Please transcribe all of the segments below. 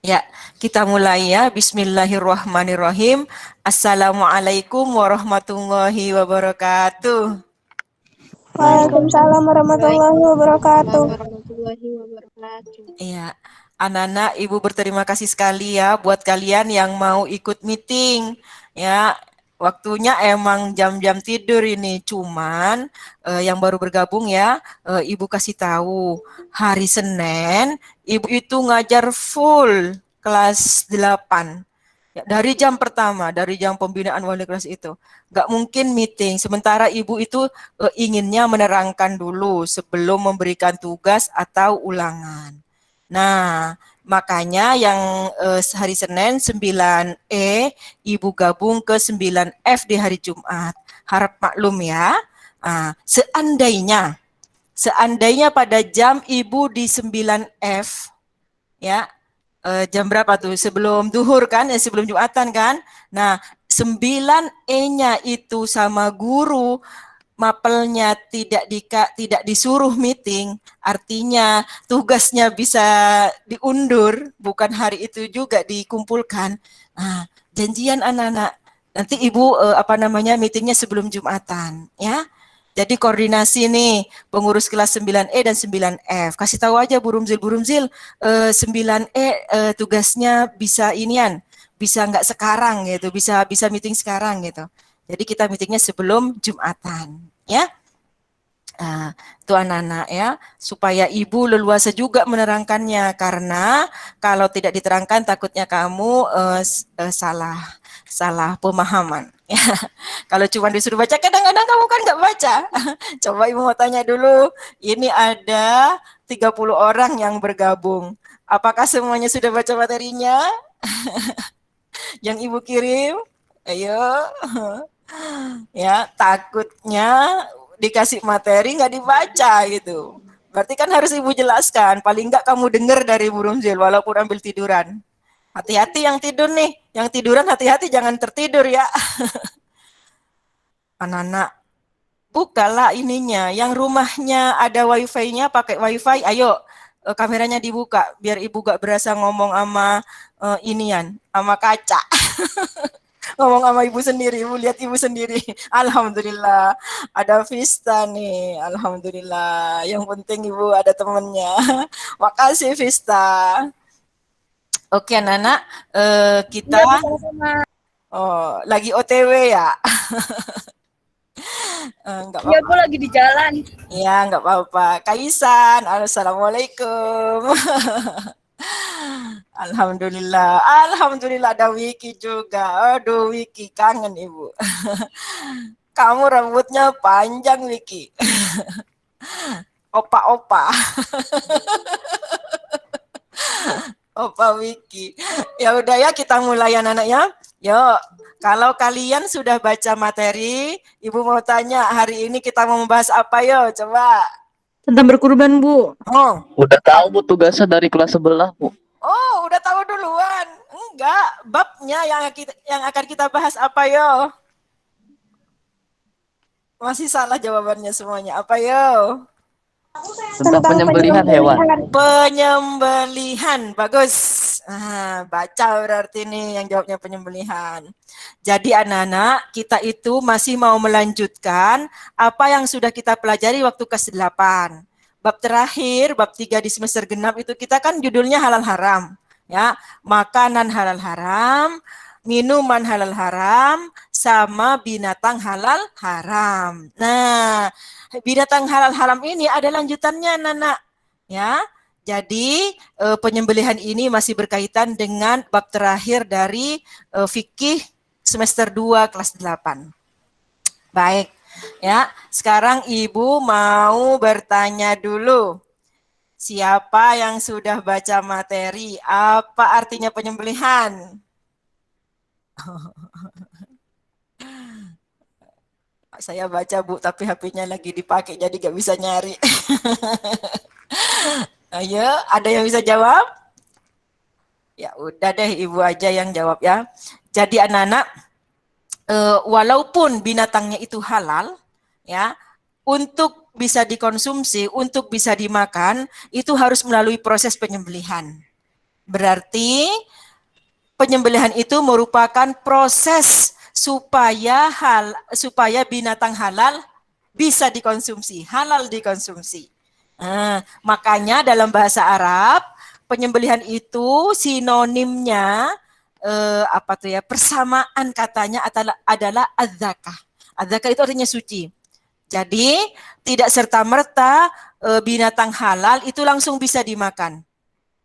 Ya, kita mulai ya. Bismillahirrahmanirrahim. Assalamualaikum warahmatullahi wabarakatuh. Waalaikumsalam warahmatullahi wabarakatuh. warahmatullahi wabarakatuh. Iya, anak-anak, Ibu berterima kasih sekali ya buat kalian yang mau ikut meeting. Ya, waktunya emang jam-jam tidur ini. Cuman yang baru bergabung ya, Ibu kasih tahu, hari Senin Ibu itu ngajar full kelas 8. Ya, dari jam pertama, dari jam pembinaan wali kelas itu. Nggak mungkin meeting. Sementara Ibu itu inginnya menerangkan dulu sebelum memberikan tugas atau ulangan. Nah, makanya yang hari Senin 9E Ibu gabung ke 9F di hari Jumat. Harap maklum ya. Seandainya pada jam Ibu di 9F ya, jam berapa tuh? Sebelum duhur kan, ya sebelum Jumatan kan. Nah, 9E-nya itu sama guru mapelnya tidak disuruh meeting, artinya tugasnya bisa diundur, bukan hari itu juga dikumpulkan. Nah, janjian anak-anak, nanti Ibu meetingnya sebelum Jumatan, ya. Jadi koordinasi nih pengurus kelas 9E dan 9F. Kasih tahu aja Bu Rumzil, 9E tugasnya bisa inian, bisa nggak sekarang gitu, bisa meeting sekarang gitu. Jadi kita meetingnya sebelum Jumatan, ya. Itu anak-anak ya, supaya ibu leluasa juga menerangkannya, karena kalau tidak diterangkan takutnya kamu salah pemahaman. Ya. Kalau cuma disuruh baca, kadang-kadang kamu kan nggak baca. Coba ibu mau tanya dulu, ini ada 30 orang yang bergabung. Apakah semuanya sudah baca materinya yang ibu kirim? Ayo. Ya, takutnya dikasih materi nggak dibaca gitu. Berarti kan harus ibu jelaskan, paling nggak kamu dengar dari Bu Rumzil walaupun ambil tiduran. Hati-hati yang tidur nih, yang tiduran hati-hati jangan tertidur ya. Anak-anak, bukalah ininya, yang rumahnya ada wifi-nya pakai wifi, ayo kameranya dibuka biar ibu gak berasa ngomong sama inian, sama kaca. Ngomong sama ibu sendiri, ibu lihat ibu sendiri. Alhamdulillah, ada Vista nih. Alhamdulillah. Yang penting ibu ada temennya. Makasih Vista. Oke anak-anak, kita lagi OTW ya. Enggak Iya, apa-apa. Bu, lagi di jalan. Ya, enggak apa-apa. Kaisan, assalamualaikum. Alhamdulillah, alhamdulillah ada Wiki juga. Aduh, Wiki kangen ibu. Kamu rambutnya panjang, Wiki. Opa-opa. Opa Wiki. Ya udah ya, kita mulai anak-anak ya. Yuk, kalau kalian sudah baca materi, Ibu mau tanya hari ini kita mau membahas apa yo? Coba. Tentang berkurban, Bu. Oh, Udah tahu Bu tugasnya dari kelas sebelah Bu. oh udah tahu duluan. Enggak, babnya yang akan kita bahas apa yo? Masih salah jawabannya semuanya. Apa yo? Tentang penyembelihan hewan. Penyembelihan, bagus. Baca berarti nih yang jawabnya penyembelihan. Jadi anak-anak, kita itu masih mau melanjutkan apa yang sudah kita pelajari waktu kelas 8. Bab terakhir, bab 3 di semester genap itu kita kan judulnya halal haram. Ya, makanan halal haram, minuman halal haram, sama binatang halal haram. Nah, binatang halal haram ini ada lanjutannya, Nana. Ya, jadi penyembelihan ini masih berkaitan dengan bab terakhir dari fikih semester 2 kelas 8. Baik, ya. Sekarang Ibu mau bertanya dulu. Siapa yang sudah baca materi? Apa artinya penyembelihan? Saya baca Bu, tapi HP-nya lagi dipakai jadi gak bisa nyari. Ayo, ada yang bisa jawab? Ya udah deh, Ibu aja yang jawab ya. Jadi anak-anak, walaupun binatangnya itu halal, ya, untuk bisa dikonsumsi, untuk bisa dimakan, itu harus melalui proses penyembelihan. Berarti penyembelihan itu merupakan proses supaya binatang halal bisa dikonsumsi, halal dikonsumsi. Makanya dalam bahasa Arab penyembelihan itu sinonimnya persamaan katanya adalah az-zakah. Az-zakah itu artinya suci. Jadi tidak serta-merta binatang halal itu langsung bisa dimakan.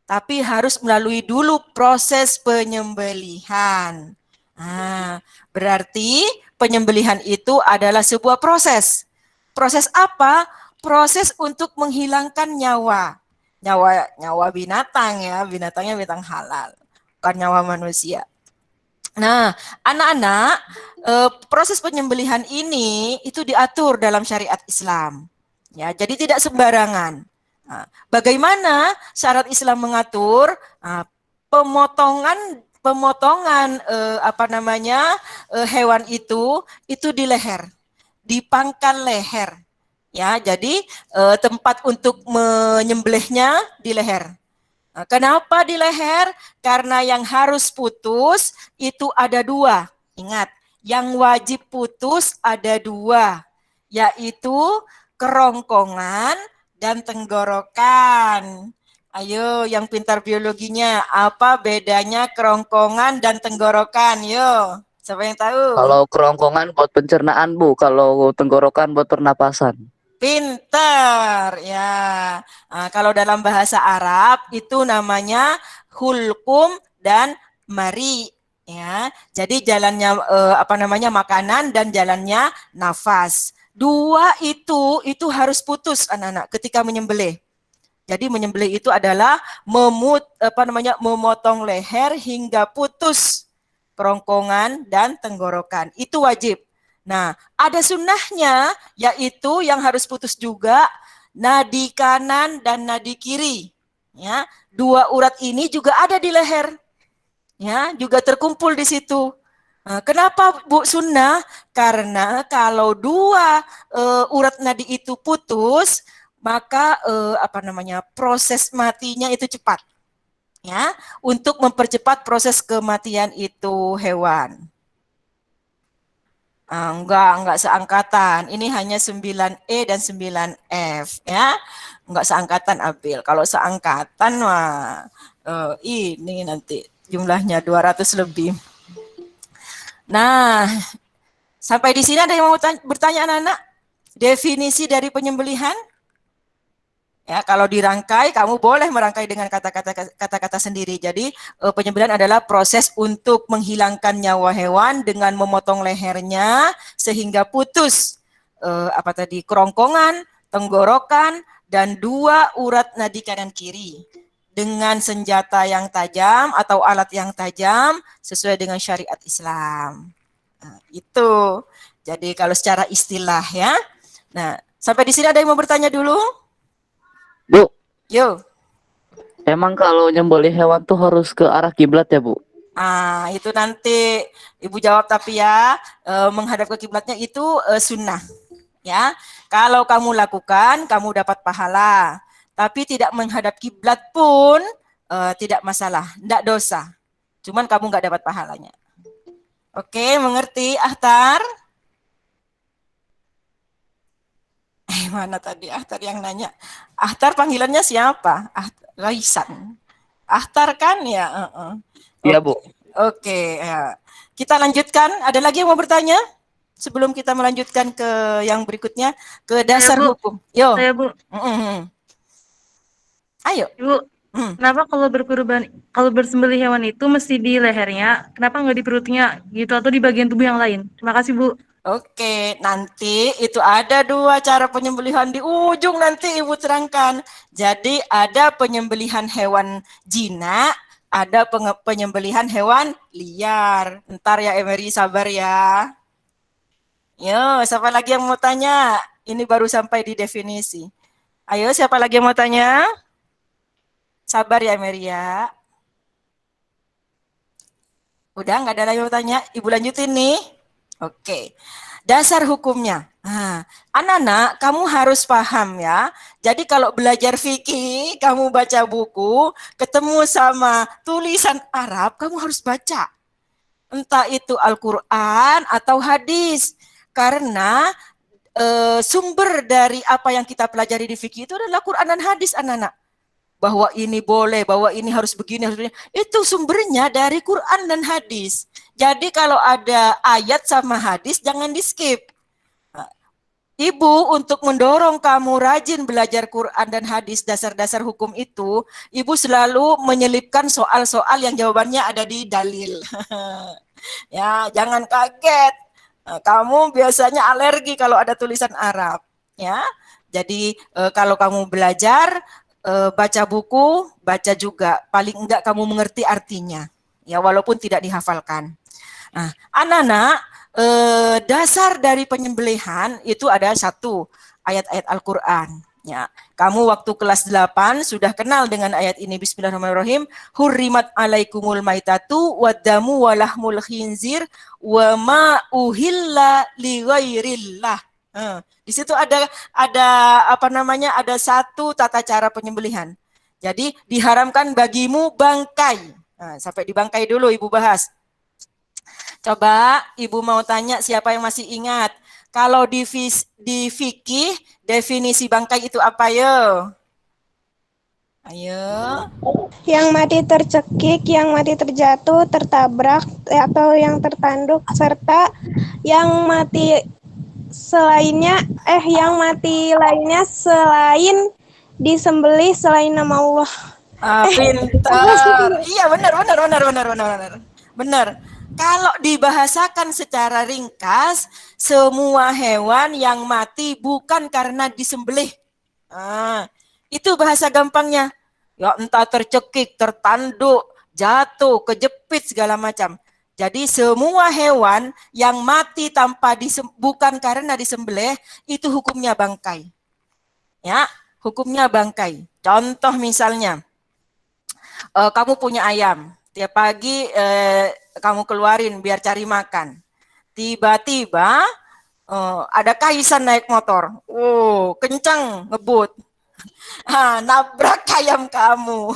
Tapi harus melalui dulu proses penyembelihan. Berarti penyembelihan itu adalah sebuah proses. Proses apa? Proses untuk menghilangkan nyawa. Nyawa binatang ya, binatangnya binatang halal, bukan nyawa manusia. Nah, anak-anak, proses penyembelihan ini itu diatur dalam syariat Islam. Ya, jadi tidak sembarangan. Nah, bagaimana syarat Islam mengatur pemotongan hewan itu di leher, di pangkal leher. Ya, jadi tempat untuk menyembelihnya di leher. Nah, kenapa di leher? Karena yang harus putus itu ada dua. Ingat, yang wajib putus ada dua, yaitu kerongkongan dan tenggorokan. Ayo, yang pintar biologinya, apa bedanya kerongkongan dan tenggorokan? Yo, siapa yang tahu? Kalau kerongkongan buat pencernaan, Bu. Kalau tenggorokan buat pernapasan. Pintar, ya. Kalau dalam bahasa Arab itu namanya hulkum dan mari, ya. Jadi jalannya makanan dan jalannya nafas. Dua itu harus putus anak-anak ketika menyembelih. Jadi menyembelih itu adalah memotong leher hingga putus kerongkongan dan tenggorokan. Itu wajib. Nah, ada sunnahnya, yaitu yang harus putus juga nadi kanan dan nadi kiri. Ya, dua urat ini juga ada di leher. Ya, juga terkumpul di situ. Nah, kenapa Bu sunnah? Karena kalau dua urat nadi itu putus, maka proses matinya itu cepat. Ya, untuk mempercepat proses kematian itu hewan. Enggak seangkatan. Ini hanya 9E dan 9F ya. Enggak seangkatan Abil. Kalau seangkatan ini nanti jumlahnya 200 lebih. Nah, sampai di sini ada yang mau bertanya anak-anak? Definisi dari penyembelihan? Ya, kalau dirangkai, kamu boleh merangkai dengan kata-kata sendiri. Jadi penyembelihan adalah proses untuk menghilangkan nyawa hewan dengan memotong lehernya sehingga putus kerongkongan, tenggorokan, dan dua urat nadi kanan kiri dengan senjata yang tajam atau alat yang tajam sesuai dengan syariat Islam. Nah, itu. Jadi kalau secara istilah ya. Nah, sampai di sini ada yang mau bertanya dulu? Bu, Yo. emang kalau nyembelih hewan tuh harus ke arah kiblat ya, Bu? Itu nanti Ibu jawab tapi ya, menghadap ke kiblatnya itu sunnah. Ya, kalau kamu lakukan, kamu dapat pahala. Tapi tidak menghadap kiblat pun tidak masalah, tidak dosa. Cuman kamu nggak dapat pahalanya. Oke, mengerti, Ahtar? Mana tadi Ahtar yang nanya? Ahtar panggilannya siapa? Raisan. Ahtar kan ya? Iya, Bu. Oke, ya. Kita lanjutkan. Ada lagi yang mau bertanya? Sebelum kita melanjutkan ke yang berikutnya, ke dasar Bu. hukum. Yo. Saya Bu. Ayo. Ibu, kenapa kalau bersembelih hewan itu mesti di lehernya? Kenapa nggak di perutnya gitu atau di bagian tubuh yang lain? Terima kasih Bu. Oke, nanti itu ada dua cara penyembelihan di ujung nanti Ibu terangkan. Jadi ada penyembelihan hewan jinak, ada penyembelihan hewan liar. Ntar ya Emery sabar ya. Yo, siapa lagi yang mau tanya? Ini baru sampai di definisi. Ayo, siapa lagi yang mau tanya? Sabar ya Emery ya. Udah nggak ada lagi yang mau tanya? Ibu lanjutin nih. Oke. dasar hukumnya. Nah, anak-anak, kamu harus paham ya. Jadi kalau belajar fikih, kamu baca buku, ketemu sama tulisan Arab, kamu harus baca. Entah itu Al-Quran atau hadis. Karena sumber dari apa yang kita pelajari di fikih itu adalah Quran dan hadis, anak-anak. Bahwa ini boleh, bahwa ini harus begini, harus begini. Itu sumbernya dari Quran dan hadis. Jadi kalau ada ayat sama hadis, jangan di-skip. Ibu untuk mendorong kamu rajin belajar Quran dan hadis dasar-dasar hukum itu, ibu selalu menyelipkan soal-soal yang jawabannya ada di dalil. Ya, jangan kaget. Kamu biasanya alergi kalau ada tulisan Arab, ya. Jadi kalau kamu belajar baca buku, baca juga. Paling enggak kamu mengerti artinya, ya walaupun tidak dihafalkan. Nah, anak-anak, dasar dari penyembelihan itu ada satu, ayat-ayat Al-Quran. Ya, kamu waktu kelas 8 sudah kenal dengan ayat ini. Bismillahirrahmanirrahim. Hurrimat alaikumul maitatu wadamu walahmul khinzir wa ma uhilla li ghairillah. Di situ ada apa namanya? Ada satu tata cara penyembelihan. Jadi diharamkan bagimu bangkai. Nah, sampai di bangkai dulu Ibu bahas. Coba Ibu mau tanya siapa yang masih ingat. Kalau di fikih definisi bangkai itu apa yo? Ayo. Yang mati tercekik, yang mati terjatuh, tertabrak, atau yang tertanduk, serta yang mati yang mati lainnya selain disembelih selain nama Allah. Pintar. Iya benar. Benar. Kalau dibahasakan secara ringkas, semua hewan yang mati bukan karena disembelih. Itu bahasa gampangnya. Ya entah tercekik, tertanduk, jatuh, kejepit segala macam. Jadi semua hewan yang mati tanpa bukan karena disembelih itu hukumnya bangkai. Ya, hukumnya bangkai. Contoh misalnya, kamu punya ayam, tiap pagi kamu keluarin biar cari makan. Tiba-tiba ada Kaisan naik motor, kencang ngebut. Nabrak ayam kamu.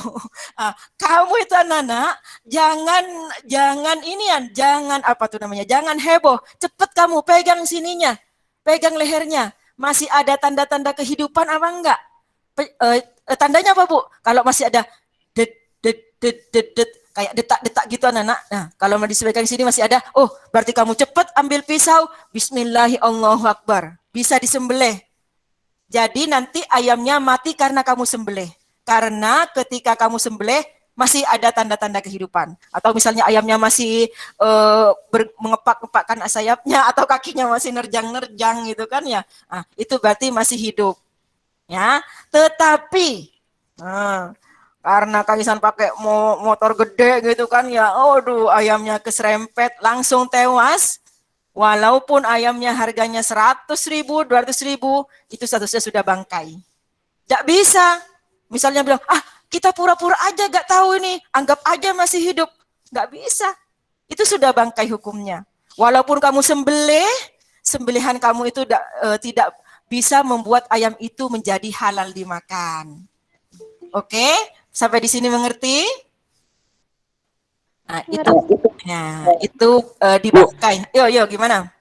Kamu itu anak-anak, jangan heboh. Cepet kamu pegang sininya, pegang lehernya. Masih ada tanda-tanda kehidupan apa enggak? Tandanya apa Bu? Kalau masih ada det, kayak detak-detak gitu anak-anak. Nah, kalau mau disesuaikan di sini masih ada, berarti kamu cepet ambil pisau, Bismillahirrahmanirrahim, bisa disembelih. Jadi nanti ayamnya mati karena kamu sembelih. Karena ketika kamu sembelih masih ada tanda-tanda kehidupan. Atau misalnya ayamnya masih mengepak-ngepakkan sayapnya atau kakinya masih nerjang-nerjang gitu kan ya. Itu berarti masih hidup. Ya, tetapi karena Kaisan pakai motor gede gitu kan ya, ayamnya keserempet langsung tewas. Walaupun ayamnya harganya 100.000, 200.000, itu statusnya sudah bangkai. Tidak bisa. Misalnya bilang, kita pura-pura aja gak tahu ini, anggap aja masih hidup. Gak bisa. Itu sudah bangkai hukumnya. Walaupun kamu sembelih, sembelihan kamu itu tidak bisa membuat ayam itu menjadi halal dimakan. Oke, sampai di sini mengerti? Nah, itu dibangkai. Yo, gimana?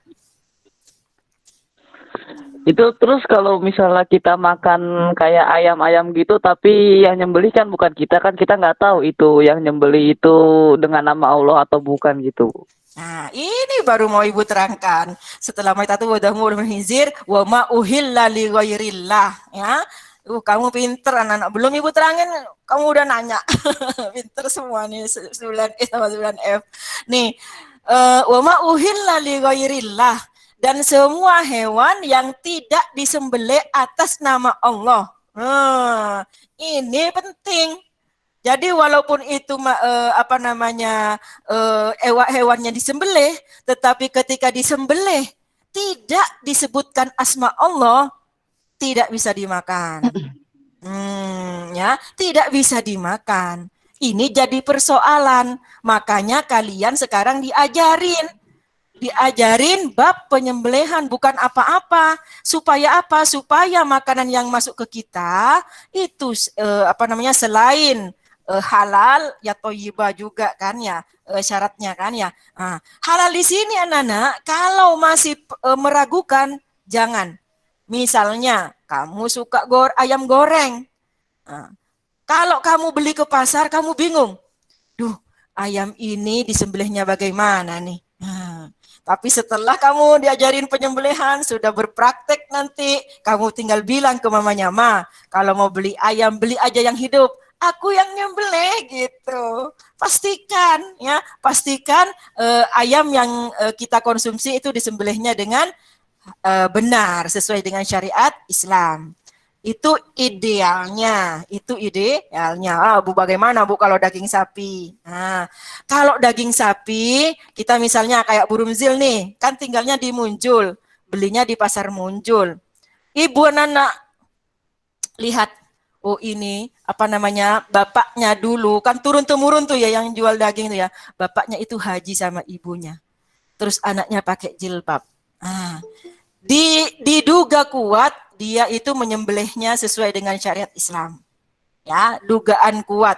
Itu terus kalau misalnya kita makan kayak ayam-ayam gitu, tapi yang nyembelih kan bukan kita, kan kita nggak tahu itu yang nyembelih itu dengan nama Allah atau bukan gitu. Nah, ini baru mau Ibu terangkan. Setelah maitatu wadamu khinzir wa ma uhilla li ghairillah, ya. Kamu pinter anak-anak. Belum Ibu terangin, kamu udah nanya. Pinter semua nih 9E sama 9F. Nih, wa ma uhilla li ghairillah, dan semua hewan yang tidak disembelih atas nama Allah. Ini penting. Jadi walaupun itu hewannya disembelih, tetapi ketika disembelih tidak disebutkan asma Allah, tidak bisa dimakan. Ya, tidak bisa dimakan. Ini jadi persoalan. Makanya kalian sekarang diajarin. diajarin bab penyembelihan, bukan apa-apa. Supaya apa? Supaya makanan yang masuk ke kita itu selain halal ya thayyibah juga kan ya, syaratnya kan ya. Nah, halal di sini anak-anak kalau masih meragukan jangan. Misalnya kamu suka ayam goreng. Nah, kalau kamu beli ke pasar kamu bingung. Duh, ayam ini disembelihnya bagaimana nih? Nah, tapi setelah kamu diajarin penyembelihan, sudah berpraktek nanti, kamu tinggal bilang ke mamanya, Ma, kalau mau beli ayam, beli aja yang hidup. Aku yang nyembelih gitu. Pastikan ya, pastikan ayam yang kita konsumsi itu disembelihnya dengan benar sesuai dengan syariat Islam. Itu idealnya, itu idealnya. Bu, bagaimana Bu kalau daging sapi? Nah, kalau daging sapi, kita misalnya kayak Bu Rumzil nih, kan tinggalnya di Munjul, belinya di pasar Munjul. Ibu anak lihat, oh ini apa namanya, bapaknya dulu, kan turun temurun tuh ya yang jual daging tuh ya, bapaknya itu haji sama ibunya. Terus anaknya pakai jilbab. Nah, diduga kuat dia itu menyembelihnya sesuai dengan syariat Islam. Ya, dugaan kuat.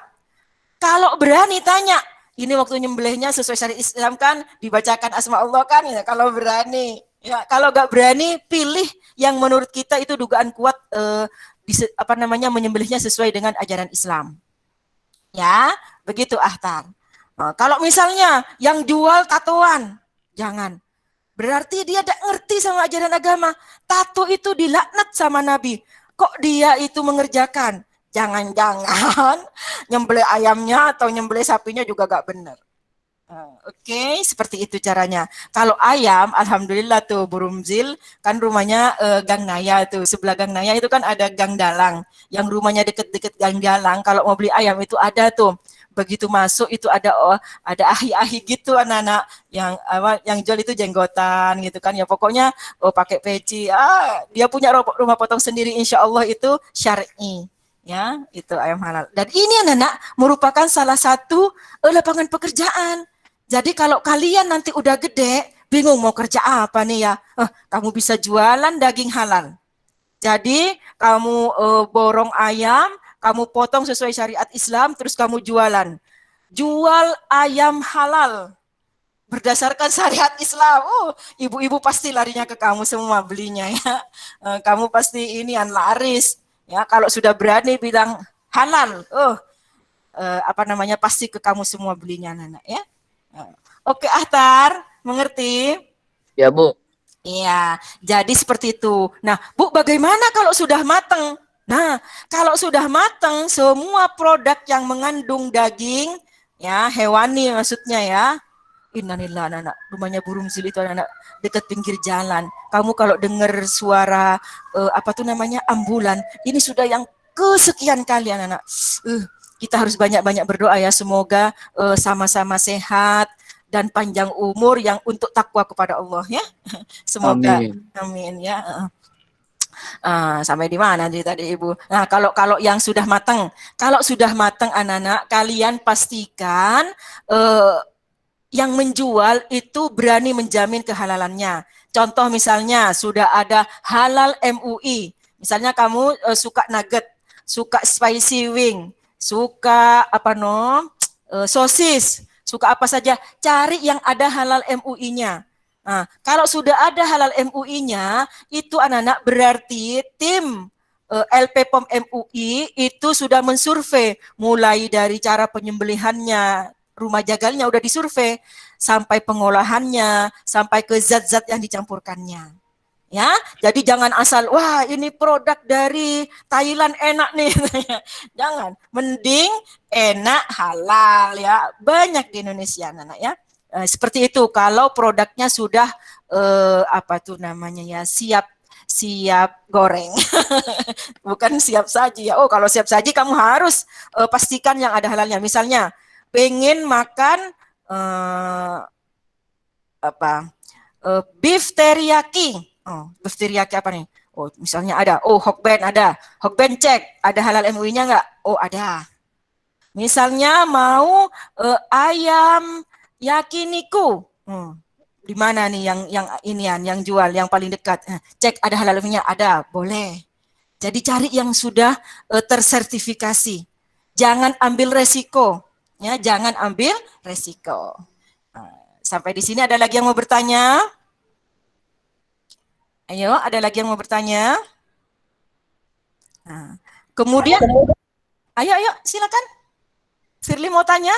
Kalau berani tanya, ini waktu nyembelihnya sesuai syariat Islam kan, dibacakan asma Allah kan ya, kalau berani. Ya, kalau nggak berani, pilih yang menurut kita itu dugaan kuat menyembelihnya sesuai dengan ajaran Islam. Ya, begitu Ahtar. Nah, kalau misalnya yang jual tatoan, jangan. Berarti dia tidak ngerti sama ajaran agama. Tato itu dilaknat sama Nabi. Kok dia itu mengerjakan? Jangan-jangan nyembelih ayamnya atau nyembelih sapinya juga gak benar. Oke, seperti itu caranya. Kalau ayam, alhamdulillah tuh Bu Rumzil, kan rumahnya Gang Naya tuh. Sebelah Gang Naya itu kan ada Gang Dalang. Yang rumahnya deket-deket Gang Dalang, kalau mau beli ayam itu ada tuh. Begitu masuk itu ada ahi-ahi gitu anak-anak yang jual itu jenggotan gitu kan ya, pokoknya pakai peci, dia punya rumah potong sendiri, insya Allah itu syar'i ya, itu ayam halal. Dan ini anak-anak merupakan salah satu lapangan pekerjaan. Jadi kalau kalian nanti udah gede bingung mau kerja apa nih ya, kamu bisa jualan daging halal. Jadi kamu borong ayam, kamu potong sesuai syariat Islam, terus kamu jualan. Jual ayam halal berdasarkan syariat Islam. Ibu-ibu pasti larinya ke kamu semua belinya ya. Kamu pasti ini yang laris. Ya, kalau sudah berani bilang halal, pasti ke kamu semua belinya anak-anak ya. Oke, Ahtar, mengerti? Ya, Bu. Iya, jadi seperti itu. Nah, Bu, bagaimana kalau sudah matang? Nah, kalau sudah matang, semua produk yang mengandung daging, ya hewani maksudnya ya. Innalillah, anak-anak, rumahnya burung zil itu anak-anak dekat pinggir jalan. Kamu kalau dengar suara ambulan, ini sudah yang kesekian kali anak-anak. Kita harus banyak-banyak berdoa ya, semoga sama-sama sehat dan panjang umur yang untuk takwa kepada Allah ya. Semoga amin ya. Sampai di mana tadi Ibu? Nah, kalau yang sudah matang, anak-anak, kalian pastikan yang menjual itu berani menjamin kehalalannya. Contoh misalnya sudah ada halal MUI. Misalnya kamu suka nugget, suka spicy wing, suka sosis, suka apa saja, cari yang ada halal MUI-nya. Nah, kalau sudah ada halal MUI-nya, itu anak-anak berarti tim LP POM MUI itu sudah mensurvei mulai dari cara penyembelihannya, rumah jagalnya udah disurvei, sampai pengolahannya, sampai ke zat-zat yang dicampurkannya. Ya, jadi jangan asal wah ini produk dari Thailand enak nih. Jangan, mending enak halal ya. Banyak di Indonesia anak ya. Seperti itu kalau produknya sudah siap goreng. Bukan siap saji ya. Kalau siap saji kamu harus pastikan yang ada halalnya. Misalnya pengen makan beef teriyaki. Beef teriyaki apa nih? Misalnya ada. Hokben ada. Hokben cek. Ada halal MUI-nya nggak? Ada. Misalnya mau ayam yakiniku. Di mana nih yang jual, yang paling dekat? Cek ada halalnya, ada, boleh. Jadi cari yang sudah tersertifikasi. Jangan ambil resiko, ya, jangan ambil resiko. Sampai di sini ada lagi yang mau bertanya? Ayo, ada lagi yang mau bertanya? Nah, kemudian, ayo, silakan. Firly mau tanya?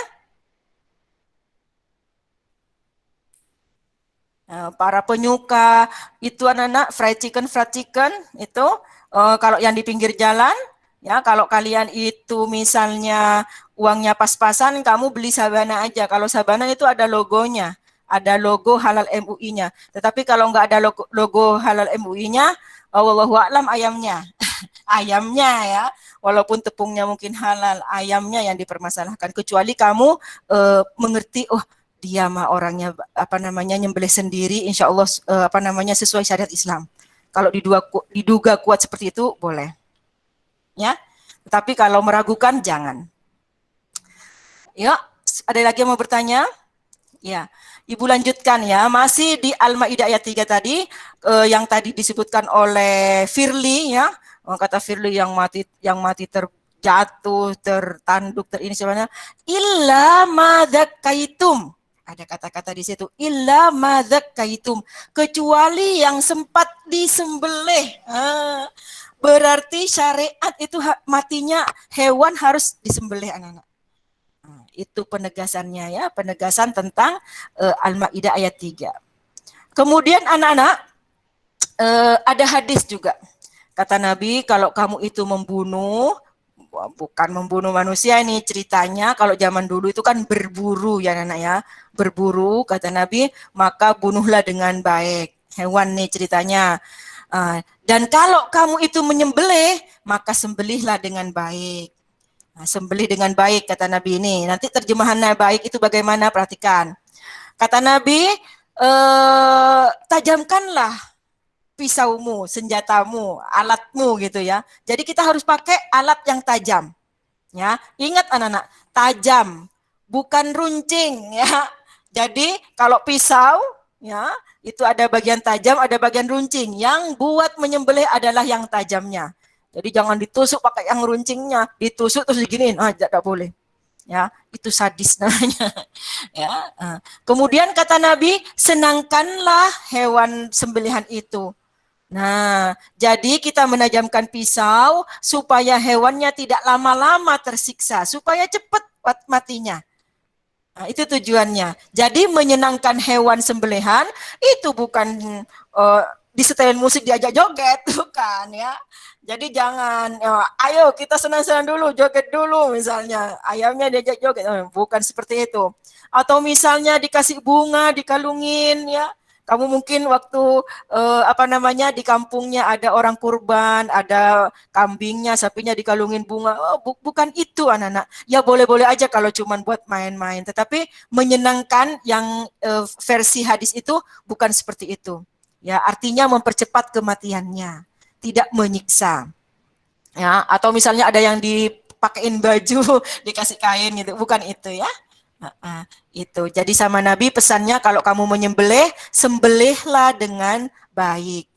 Para penyuka itu anak-anak fried chicken itu kalau yang di pinggir jalan, ya kalau kalian itu misalnya uangnya pas-pasan, kamu beli Sabana aja. Kalau Sabana itu ada logonya, ada logo halal MUI-nya. Tetapi kalau nggak ada logo halal MUI-nya, wallahu a'lam ayamnya. Ayamnya ya, walaupun tepungnya mungkin halal, ayamnya yang dipermasalahkan. Kecuali kamu mengerti, oh dia mah orangnya nyembelih sendiri, insya Allah sesuai syariat Islam. Kalau diduga kuat seperti itu boleh, ya. Tapi kalau meragukan jangan. Ya, ada lagi yang mau bertanya? Ya, Ibu lanjutkan ya. Masih di Al-Maidah ayat 3 tadi, yang tadi disebutkan oleh Firly ya. Kata Firly yang mati terjatuh, tertanduk, ini sebenarnya illa madzakaitum. Ada kata-kata di situ, illa madzakaitum, kecuali yang sempat disembelih. Berarti syariat itu matinya hewan harus disembelih anak-anak. Itu penegasannya ya, penegasan tentang Al-Maidah ayat 3. Kemudian anak-anak ada hadis juga. Kata Nabi, kalau kamu itu membunuh, bukan membunuh manusia ini ceritanya, kalau zaman dulu itu kan berburu ya anak ya, berburu kata Nabi, maka bunuhlah dengan baik. Hewan nih ceritanya. Dan kalau kamu itu menyembelih, maka sembelihlah dengan baik. Nah, sembelih dengan baik kata Nabi ini. Nanti terjemahannya baik itu bagaimana? Perhatikan. Kata Nabi, tajamkanlah pisaumu, senjatamu, alatmu gitu ya. Jadi kita harus pakai alat yang tajam. Ya, ingat anak-anak, tajam, bukan runcing ya. Jadi kalau pisau ya, itu ada bagian tajam, ada bagian runcing. Yang buat menyembelih adalah yang tajamnya. Jadi jangan ditusuk pakai yang runcingnya, ditusuk terus diginiin, tidak boleh. Ya, itu sadis namanya. Ya. Kemudian kata Nabi, senangkanlah hewan sembelihan itu. Nah, jadi kita menajamkan pisau supaya hewannya tidak lama-lama tersiksa, supaya cepat matinya. Nah, itu tujuannya. Jadi menyenangkan hewan sembelihan itu bukan disetelin musik diajak joget, bukan ya. Jadi jangan, ayo kita senang-senang dulu, joget dulu misalnya, ayamnya diajak joget, bukan seperti itu. Atau misalnya dikasih bunga, dikalungin ya. Kamu mungkin waktu di kampungnya ada orang kurban, ada kambingnya, sapinya dikalungin bunga. Bukan itu anak-anak. Ya boleh-boleh aja kalau cuma buat main-main. Tetapi menyenangkan yang versi hadis itu bukan seperti itu. Ya artinya mempercepat kematiannya, tidak menyiksa. Ya atau misalnya ada yang dipakein baju, dikasih kain gitu, bukan itu ya. Itu. Jadi sama Nabi pesannya kalau kamu menyembelih, sembelihlah dengan baik.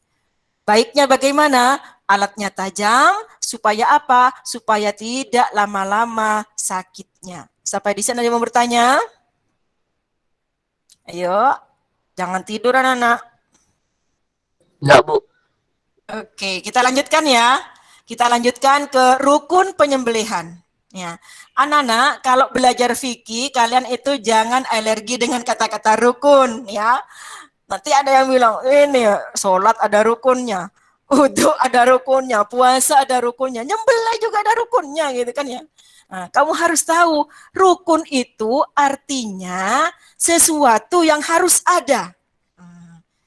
Baiknya bagaimana? Alatnya tajam, supaya apa? Supaya tidak lama-lama sakitnya. Sampai di sana ada yang mau bertanya? Ayo, jangan tidur anak-anak. Enggak, Bu. Oke, kita lanjutkan ya. Kita lanjutkan ke rukun penyembelihan. Ya, anak-anak, kalau belajar fikih, kalian itu jangan alergi dengan kata-kata rukun, ya. Nanti ada yang bilang, ini sholat ada rukunnya, wudu ada rukunnya, puasa ada rukunnya, nyembelih juga ada rukunnya, gitu kan ya. Nah, kamu harus tahu, rukun itu artinya sesuatu yang harus ada.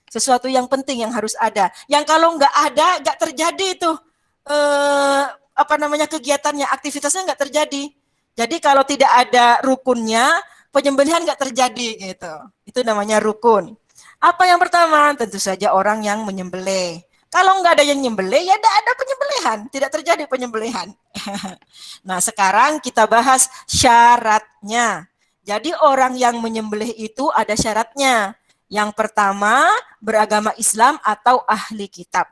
Sesuatu yang penting yang harus ada. Yang kalau nggak ada, nggak terjadi itu. Kegiatannya, aktivitasnya nggak terjadi. Jadi kalau tidak ada rukunnya, penyembelihan nggak terjadi gitu. Itu namanya rukun. Apa yang pertama? Tentu saja orang yang menyembelih. Kalau nggak ada yang menyembelih, ya tidak ada penyembelihan, tidak terjadi penyembelihan. Nah sekarang kita bahas syaratnya. Jadi orang yang menyembelih itu ada syaratnya. Yang pertama, beragama Islam atau ahli kitab.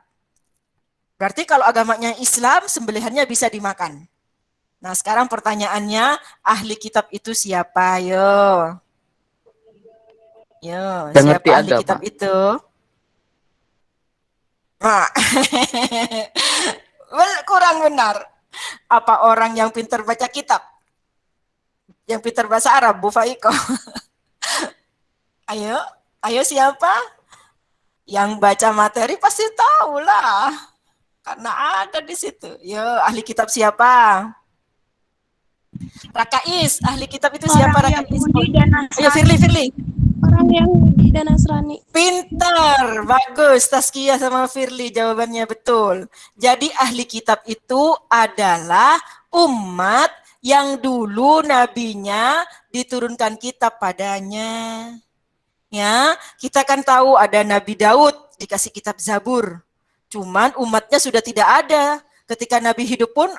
Berarti kalau agamanya Islam, sembelihannya bisa dimakan. Nah, sekarang pertanyaannya, ahli kitab itu siapa? Yo. Yo, Yang ngerti siapa ahli agama. kitab itu? Nah. Kurang benar. Apa orang yang pintar baca kitab? Yang pintar bahasa Arab, Bu Faiko? Ayo, ayo siapa? Yang baca materi pasti tahu lah. Karena ada di situ. Yo, ahli kitab siapa? Rakais, ahli kitab itu siapa? Orang Rakais. Yahudi dan Ayo, Nasrani. Firly. Orang Yahudi dan Nasrani. Pintar, bagus. Taskia sama Firly jawabannya betul. Jadi ahli kitab itu adalah umat yang dulu nabinya diturunkan kitab padanya. Ya, kita kan tahu ada Nabi Daud dikasih kitab Zabur. Cuman umatnya sudah tidak ada. Ketika Nabi hidup pun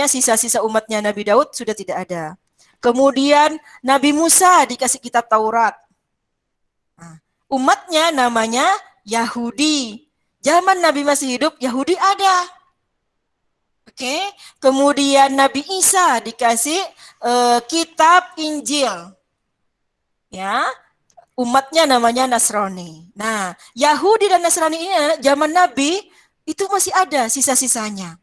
sisa-sisa umatnya Nabi Daud sudah tidak ada. Kemudian Nabi Musa dikasih kitab Taurat. Nah, umatnya namanya Yahudi. Zaman Nabi masih hidup, Yahudi ada. Oke. Kemudian Nabi Isa dikasih kitab Injil. Ya, umatnya namanya Nasrani. Nah, Yahudi dan Nasrani ini zaman Nabi itu masih ada sisa-sisanya.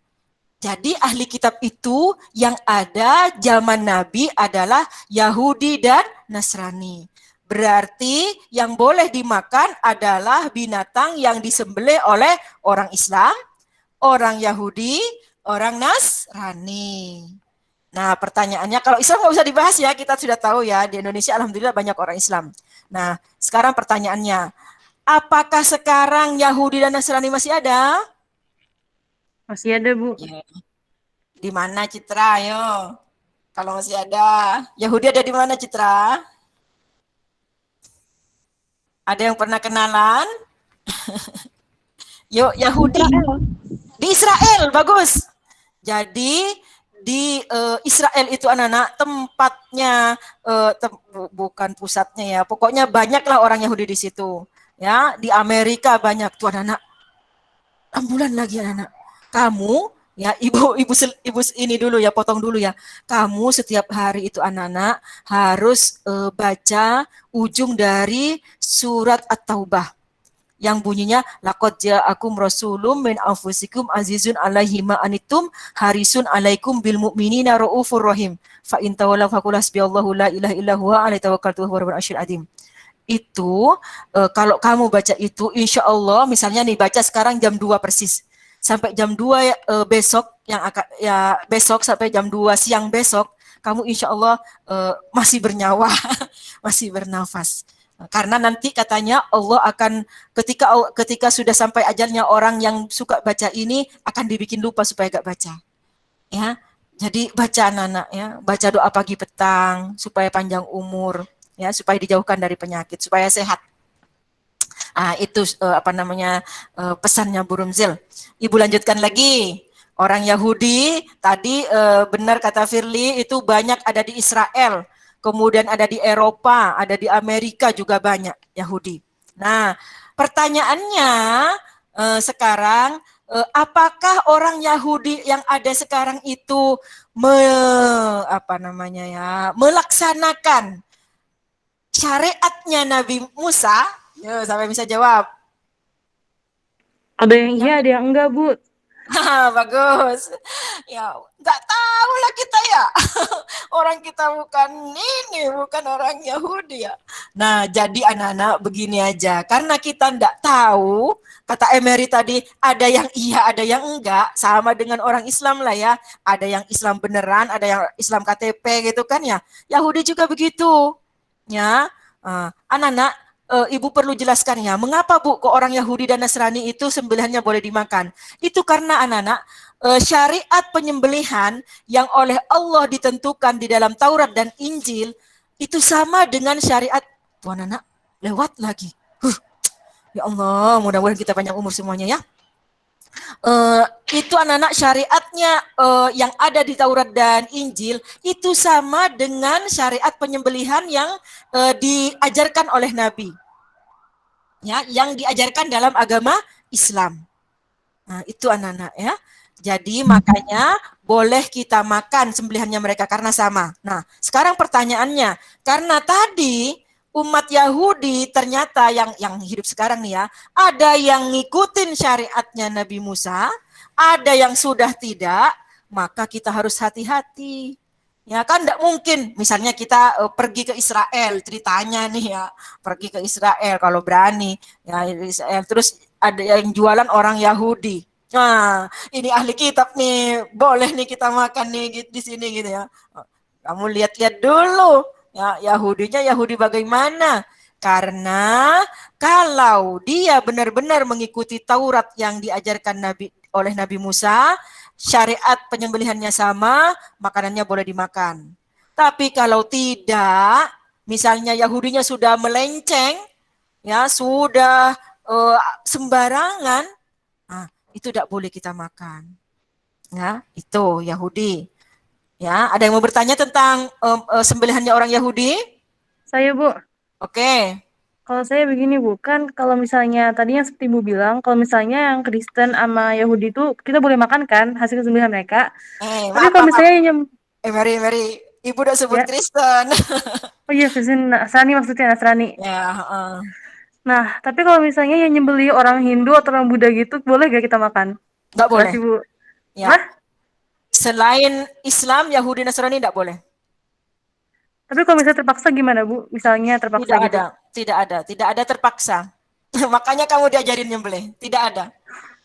Jadi ahli kitab itu yang ada zaman Nabi adalah Yahudi dan Nasrani. Berarti yang boleh dimakan adalah binatang yang disembelih oleh orang Islam, orang Yahudi, orang Nasrani. Nah, pertanyaannya, kalau Islam nggak usah dibahas ya, kita sudah tahu ya, di Indonesia alhamdulillah banyak orang Islam. Nah, sekarang pertanyaannya, apakah sekarang Yahudi dan Nasrani masih ada? Masih ada, Bu. Ya. Di mana Citra? Ayo. Kalau masih ada. Yahudi ada di mana Citra? Ada yang pernah kenalan? Yuk, Yahudi. Di Israel, bagus. Jadi di Israel itu anak-anak tempatnya bukan pusatnya ya, pokoknya banyaklah orang Yahudi di situ ya. Di Amerika banyak tuh anak-anak. Ambulan lagi anak-anak, kamu ya, ibu ini dulu ya, potong dulu ya, kamu setiap hari itu anak-anak harus baca ujung dari surat At-Taubah yang bunyinya laqad ja'akum rasulun min anfusikum azizun 'alaihi ma anittum harisun 'alaikum bil mu'minina raufur rahim fa in tawallaw faqul hasbiyallahu la ilaha illa huwa alaihi tawakkaltu wa huwa rabbul arsyil azim. Itu kalau kamu baca itu insya Allah, misalnya nih baca sekarang jam 2 persis sampai jam 2 besok yang akan ya, besok sampai jam 2 siang besok kamu insya Allah masih bernyawa masih bernafas. Karena nanti katanya Allah akan ketika sudah sampai ajalnya orang yang suka baca ini akan dibikin lupa supaya gak baca. Ya, jadi baca anak-anak ya, baca doa pagi petang supaya panjang umur, ya, supaya dijauhkan dari penyakit, supaya sehat. Itu pesannya Bu Rumzil. Ibu lanjutkan lagi. Orang Yahudi tadi benar kata Firly itu banyak ada di Israel. Kemudian ada di Eropa, ada di Amerika juga banyak Yahudi. Nah, pertanyaannya sekarang, apakah orang Yahudi yang ada sekarang itu melaksanakan syariatnya Nabi Musa? Yo, sampai bisa jawab. Ada yang iya, ada yang enggak, Bu. Bagus. Ya, nggak tahu lah kita ya. Orang kita bukan orang Yahudi ya. Nah, jadi anak-anak begini aja. Karena kita nggak tahu, kata Emery tadi, ada yang iya, ada yang enggak. Sama dengan orang Islam lah ya. Ada yang Islam beneran, ada yang Islam KTP gitu kan ya. Yahudi juga begitu. Ya, anak-anak, Ibu perlu jelaskan ya, mengapa Bu kok orang Yahudi dan Nasrani itu sembelihannya boleh dimakan? Itu karena anak-anak syariat penyembelihan yang oleh Allah ditentukan di dalam Taurat dan Injil itu sama dengan syariat Tuhan anak lewat lagi. Ya Allah, mudah-mudahan kita panjang umur semuanya ya. Itu anak-anak syariatnya yang ada di Taurat dan Injil itu sama dengan syariat penyembelihan yang diajarkan oleh Nabi. ya, yang diajarkan dalam agama Islam. Nah, itu anak-anak ya. Jadi makanya boleh kita makan sembelihannya mereka karena sama. Nah, sekarang pertanyaannya, karena tadi umat Yahudi ternyata yang hidup sekarang nih ya, ada yang ngikutin syariatnya Nabi Musa, ada yang sudah tidak, maka kita harus hati-hati. Ya kan enggak mungkin misalnya kita pergi ke Israel ceritanya nih ya, pergi ke Israel kalau berani ya Israel terus ada yang jualan orang Yahudi. Nah, ini ahli kitab nih, boleh nih kita makan nih di sini gitu ya. Kamu lihat-lihat dulu ya Yahudinya Yahudi bagaimana? Karena kalau dia benar-benar mengikuti Taurat yang diajarkan oleh Nabi Musa, syariat penyembelihannya sama, makanannya boleh dimakan. Tapi kalau tidak, misalnya Yahudinya sudah melenceng, ya sudah sembarangan, nah, itu tidak boleh kita makan. Ya, itu Yahudi. Ya, ada yang mau bertanya tentang sembelihannya orang Yahudi? Saya, Bu. Oke. Kalau saya begini, Bu, kan kalau misalnya tadi yang seperti Bu bilang, kalau misalnya yang Kristen sama Yahudi itu kita boleh makan kan hasil sembelihan mereka. Tapi Maaf, kalau maaf, maaf. misalnya Mary, Ibu udah sebut ya, Kristen. oh iya Kristen Nasrani maksudnya Nasrani. Ya, Nah, tapi kalau misalnya yang nyembeli orang Hindu atau orang Buddha gitu, boleh gak kita makan? nggak boleh. Makasih, Bu. Ya. Hah? Selain Islam, Yahudi, Nasrani nggak boleh. Tapi kalau misalnya terpaksa gimana, Bu? Misalnya terpaksa gitu. Tidak ada terpaksa. Makanya kamu diajarin nyembelih. Tidak ada.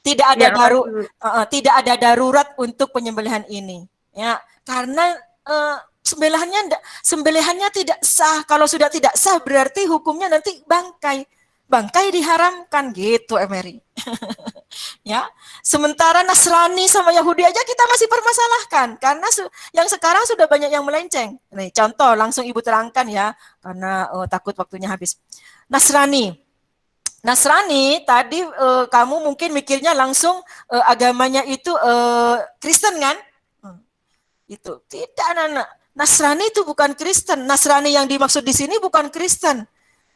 Ya, makasih, Bu. Tidak ada darurat untuk penyembelihan ini. Ya, karena sembelihannya tidak sah. Kalau sudah tidak sah berarti hukumnya nanti bangkai. Bangkai diharamkan gitu, Emery. Ya, sementara Nasrani sama Yahudi aja kita masih permasalahkan karena yang sekarang sudah banyak yang melenceng. Nih, contoh langsung Ibu terangkan ya, karena takut waktunya habis. Nasrani tadi kamu mungkin mikirnya langsung agamanya itu Kristen kan? Itu tidak, anak-anak. Nasrani itu bukan Kristen. Nasrani yang dimaksud di sini bukan Kristen.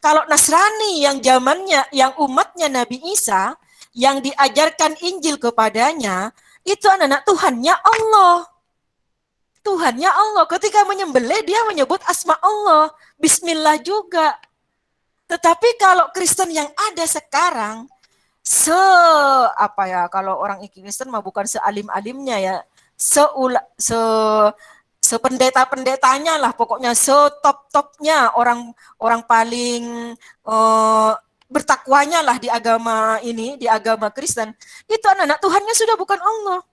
Kalau Nasrani yang zamannya, yang umatnya Nabi Isa, yang diajarkan Injil kepadanya, itu anak-anak Tuhannya Allah. Tuhannya Allah. Ketika menyembelih, dia menyebut asma Allah. Bismillah juga. Tetapi kalau Kristen yang ada sekarang, kalau orang Kristen mah bukan sealim-alimnya ya, sependeta-pendetanya lah, pokoknya setop-topnya orang paling bertakwanya lah di agama ini, di agama Kristen, itu anak-anak Tuhannya sudah bukan Allah.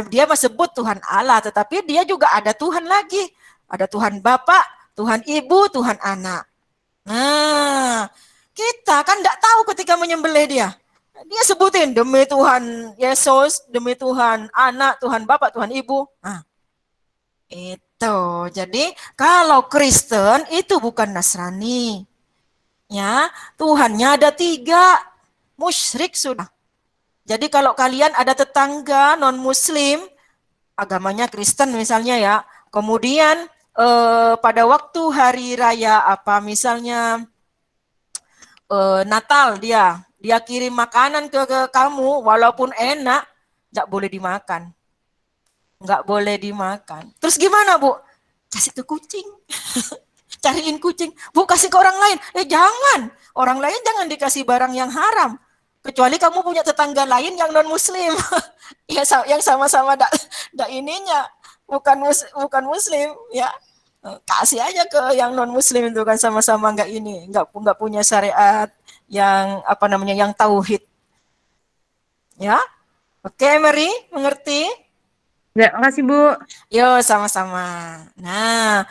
Dia mah sebut Tuhan Allah, tetapi dia juga ada Tuhan lagi. Ada Tuhan Bapa, Tuhan Ibu, Tuhan Anak. Nah, kita kan tidak tahu ketika menyembelih dia. Dia sebutin demi Tuhan Yesus, demi Tuhan Anak, Tuhan Bapa, Tuhan Ibu. Nah, itu. Jadi kalau Kristen itu bukan Nasrani. Ya, Tuhannya ada 3. Musyrik sudah. Jadi kalau kalian ada tetangga non-muslim, agamanya Kristen misalnya ya, kemudian pada waktu hari raya misalnya Natal dia kirim makanan ke kamu, walaupun enak, nggak boleh dimakan. Nggak boleh dimakan. Terus gimana, Bu? Kasih ke kucing. Cariin kucing. Bu, kasih ke orang lain. Jangan. Orang lain jangan dikasih barang yang haram. Kecuali kamu punya tetangga lain yang non-muslim. Yang sama-sama ininya. Bukan muslim. Ya. Kasih aja ke yang non-muslim itu kan sama-sama nggak punya syariat yang yang tauhid. Ya. Oke, Mary, mengerti? Ya, makasih, Bu. Yo, sama-sama. Nah,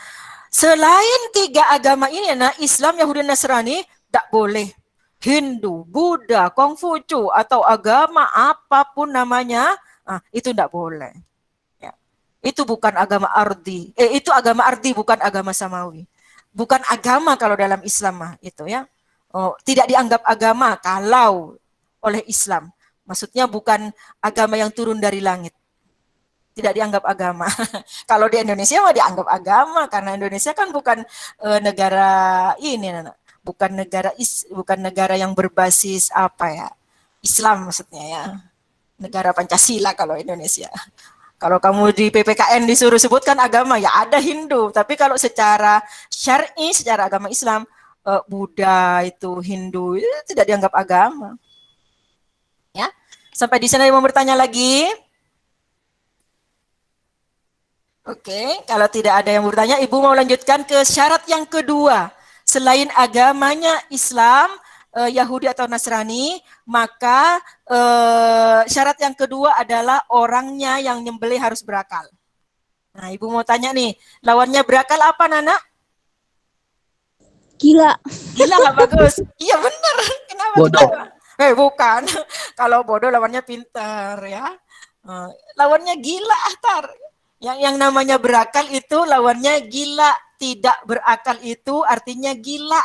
selain 3 agama ini, Islam, Yahudi, Nasrani, tidak boleh. Hindu, Buddha, Konghucu, atau agama apapun namanya, itu tidak boleh. Ya. Itu bukan agama ardi. Itu agama ardi, bukan agama samawi. Bukan agama kalau dalam Islam itu ya. Tidak dianggap agama kalau oleh Islam. Maksudnya bukan agama yang turun dari langit. Tidak dianggap agama. Kalau di Indonesia mah dianggap agama karena Indonesia kan bukan negara ini, bukan negara yang berbasis apa ya, Islam maksudnya ya, negara Pancasila kalau Indonesia. Kalau kamu di PPKN disuruh sebutkan agama, ya ada Hindu. Tapi kalau secara syar'i, secara agama Islam, Buddha itu Hindu itu tidak dianggap agama. Ya, sampai di sana mau bertanya lagi? Oke, kalau tidak ada yang bertanya, Ibu mau lanjutkan ke syarat yang kedua. Selain agamanya Islam, Yahudi atau Nasrani, maka syarat yang kedua adalah orangnya yang nyembelih harus berakal. Nah, Ibu mau tanya nih, lawannya berakal apa, Nana? Gila. Gila nggak bagus? Iya benar. Kenapa? Bodoh. Bukan. Kalau bodoh lawannya pintar ya. Lawannya gila, Tar. Yang namanya berakal itu lawannya gila. Tidak berakal itu artinya gila.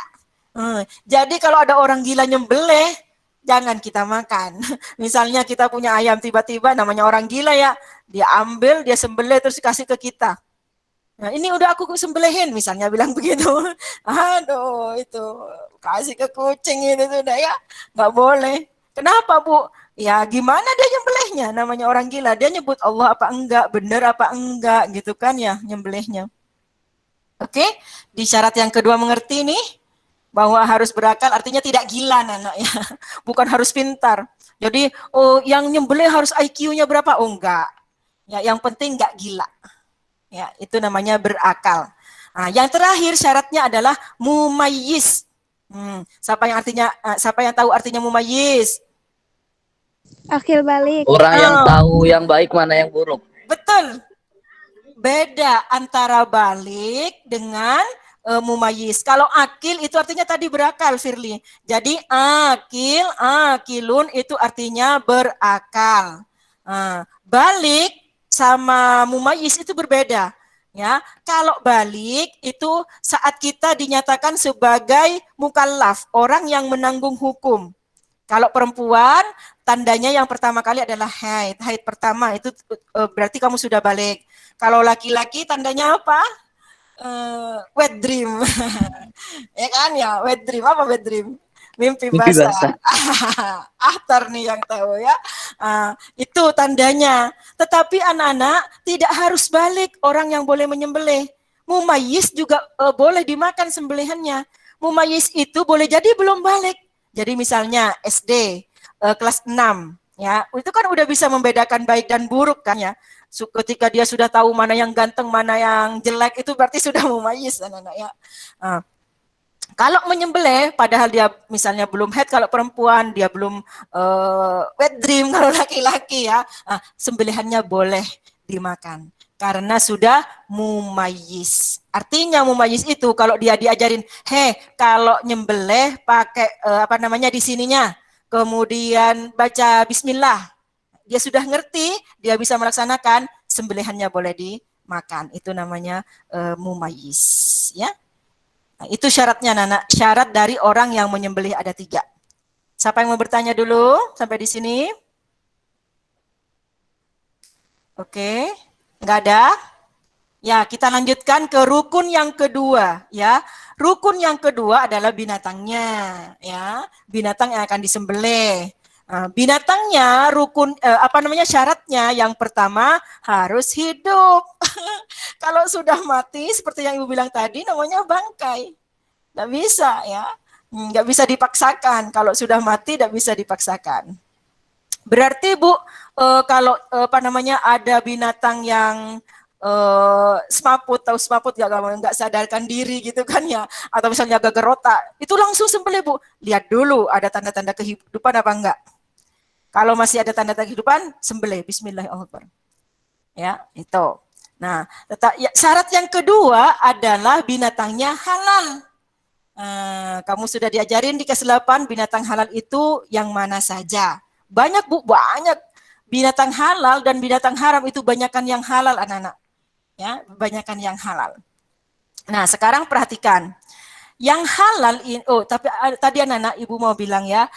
Jadi kalau ada orang gila nyembelih, jangan kita makan. Misalnya kita punya ayam, tiba-tiba namanya orang gila ya, dia ambil, dia sembelih terus kasih ke kita. Nah, ini udah aku sembelihin, misalnya bilang begitu. Aduh, itu kasih ke kucing itu sudah ya, nggak boleh. Kenapa, Bu? Ya gimana dia nyembelihnya? Namanya orang gila, dia nyebut Allah apa enggak, benar apa enggak, gitu kan ya nyembelihnya. Oke, di syarat yang kedua mengerti nih, bahwa harus berakal artinya tidak gila, Nana ya. Bukan harus pintar. Jadi, yang nyembelih harus IQ-nya berapa? Oh enggak. Ya, yang penting enggak gila. Ya, itu namanya berakal. Nah, yang terakhir syaratnya adalah mumayyiz. Siapa yang tahu artinya mumayyiz? Akil balik. Orang yang tahu yang baik mana yang buruk. Betul. Beda antara balik dengan mumayyiz. Kalau akil itu artinya tadi berakal, Firly. Jadi akilun itu artinya berakal. Balik sama mumayyiz itu berbeda. Ya, kalau balik itu saat kita dinyatakan sebagai mukallaf, orang yang menanggung hukum. Kalau perempuan, tandanya yang pertama kali adalah haid. Haid pertama itu berarti kamu sudah balik. Kalau laki-laki tandanya apa? Wet dream. Ya kan ya, wet dream. Apa wet dream? Mimpi basah. Ahtar nih yang tahu ya. Itu tandanya. Tetapi anak-anak tidak harus balik orang yang boleh menyembelih. Mumayyiz juga boleh dimakan sembelihannya. Mumayyiz itu boleh jadi belum balik. Jadi misalnya SD kelas 6 ya, itu kan udah bisa membedakan baik dan buruk kan ya. Ketika dia sudah tahu mana yang ganteng, mana yang jelek, itu berarti sudah mumayyiz anak-anak ya. Kalau menyembelih, padahal dia misalnya belum haid kalau perempuan, dia belum wet dream kalau laki-laki ya, sembelihannya boleh dimakan karena sudah mumayyiz. Artinya mumayyiz itu kalau dia diajarin, kalau nyembelih pakai di sininya, kemudian baca bismillah, dia sudah ngerti, dia bisa melaksanakan, sembelihannya boleh dimakan. Itu namanya mumayyiz ya. Nah, itu syaratnya, Nana. Syarat dari orang yang menyembelih ada 3. Siapa yang mau bertanya dulu sampai di sini? Oke, nggak ada? Ya, kita lanjutkan ke rukun yang kedua. Ya, rukun yang kedua adalah binatangnya. Ya, binatang yang akan disembelih. Nah, binatangnya rukun syaratnya yang pertama harus hidup. Kalau sudah mati seperti yang Ibu bilang tadi namanya bangkai. Nggak bisa ya. Nggak bisa dipaksakan. Kalau sudah mati nggak bisa dipaksakan. Berarti Bu, kalau ada binatang yang semaput, tahu semaput nggak sadarkan diri gitu kan ya, atau misalnya gagerota, itu langsung sembelih Bu. Lihat dulu ada tanda-tanda kehidupan apa enggak. Kalau masih ada tanda-tanda kehidupan, sembelih bismillahirrahmanirrahim. Ya, itu. Nah, syarat yang kedua adalah binatangnya halal. Kamu sudah diajarin di kelas 8 binatang halal itu yang mana saja. Banyak Bu, banyak binatang halal dan binatang haram itu banyakan yang halal anak-anak. Ya, banyakan yang halal. Nah, sekarang perhatikan. Yang halal tapi tadi anak-anak Ibu mau bilang ya,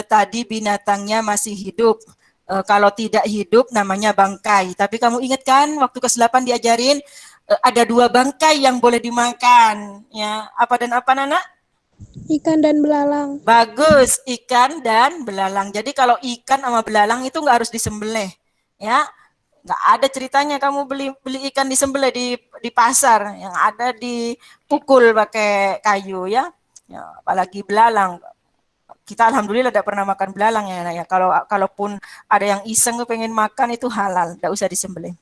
tadi binatangnya masih hidup. Kalau tidak hidup namanya bangkai. Tapi kamu ingat kan waktu kelas 8 diajarin ada 2 bangkai yang boleh dimakan, ya. Apa dan apa, Nana? Ikan dan belalang. Bagus, ikan dan belalang. Jadi kalau ikan sama belalang itu nggak harus disembelih, ya. Nggak ada ceritanya kamu beli ikan disembelih di pasar, yang ada dipukul pakai kayu, ya. Ya, apalagi belalang. Kita alhamdulillah tidak pernah makan belalang ya, ya. Kalaupun ada yang iseng pengen makan itu halal, tidak usah disembelih.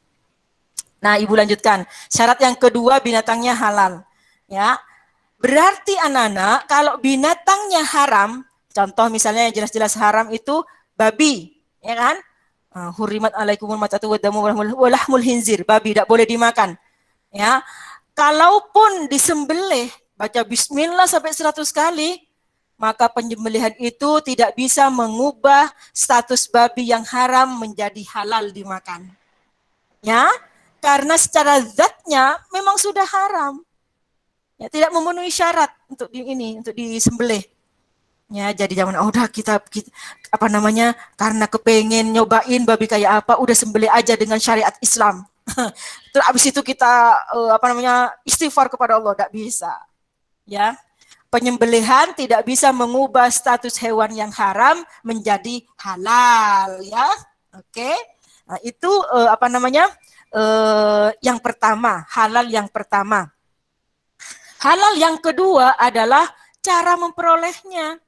Nah, Ibu lanjutkan. Syarat yang kedua binatangnya halal, ya. Berarti anak-anak kalau binatangnya haram, contoh misalnya yang jelas-jelas haram itu babi, ya kan? Hurimat alaikumul matatu wadamu walahmul hinzir, babi tidak boleh dimakan. Ya. Kalaupun disembelih baca bismillah sampai 100 kali, maka penyembelihan itu tidak bisa mengubah status babi yang haram menjadi halal dimakan. Ya, karena secara zatnya memang sudah haram. Ya, tidak memenuhi syarat untuk untuk disembelih. Ya, jadi zaman udah kita apa namanya, karena kepengen nyobain babi kayak apa, udah sembelih aja dengan syariat Islam. Terus abis itu kita apa namanya, istighfar kepada Allah, tidak bisa. Ya, penyembelihan tidak bisa mengubah status hewan yang haram menjadi halal. Ya, oke. Nah, itu apa namanya, yang pertama, halal yang pertama. Halal yang kedua adalah cara memperolehnya.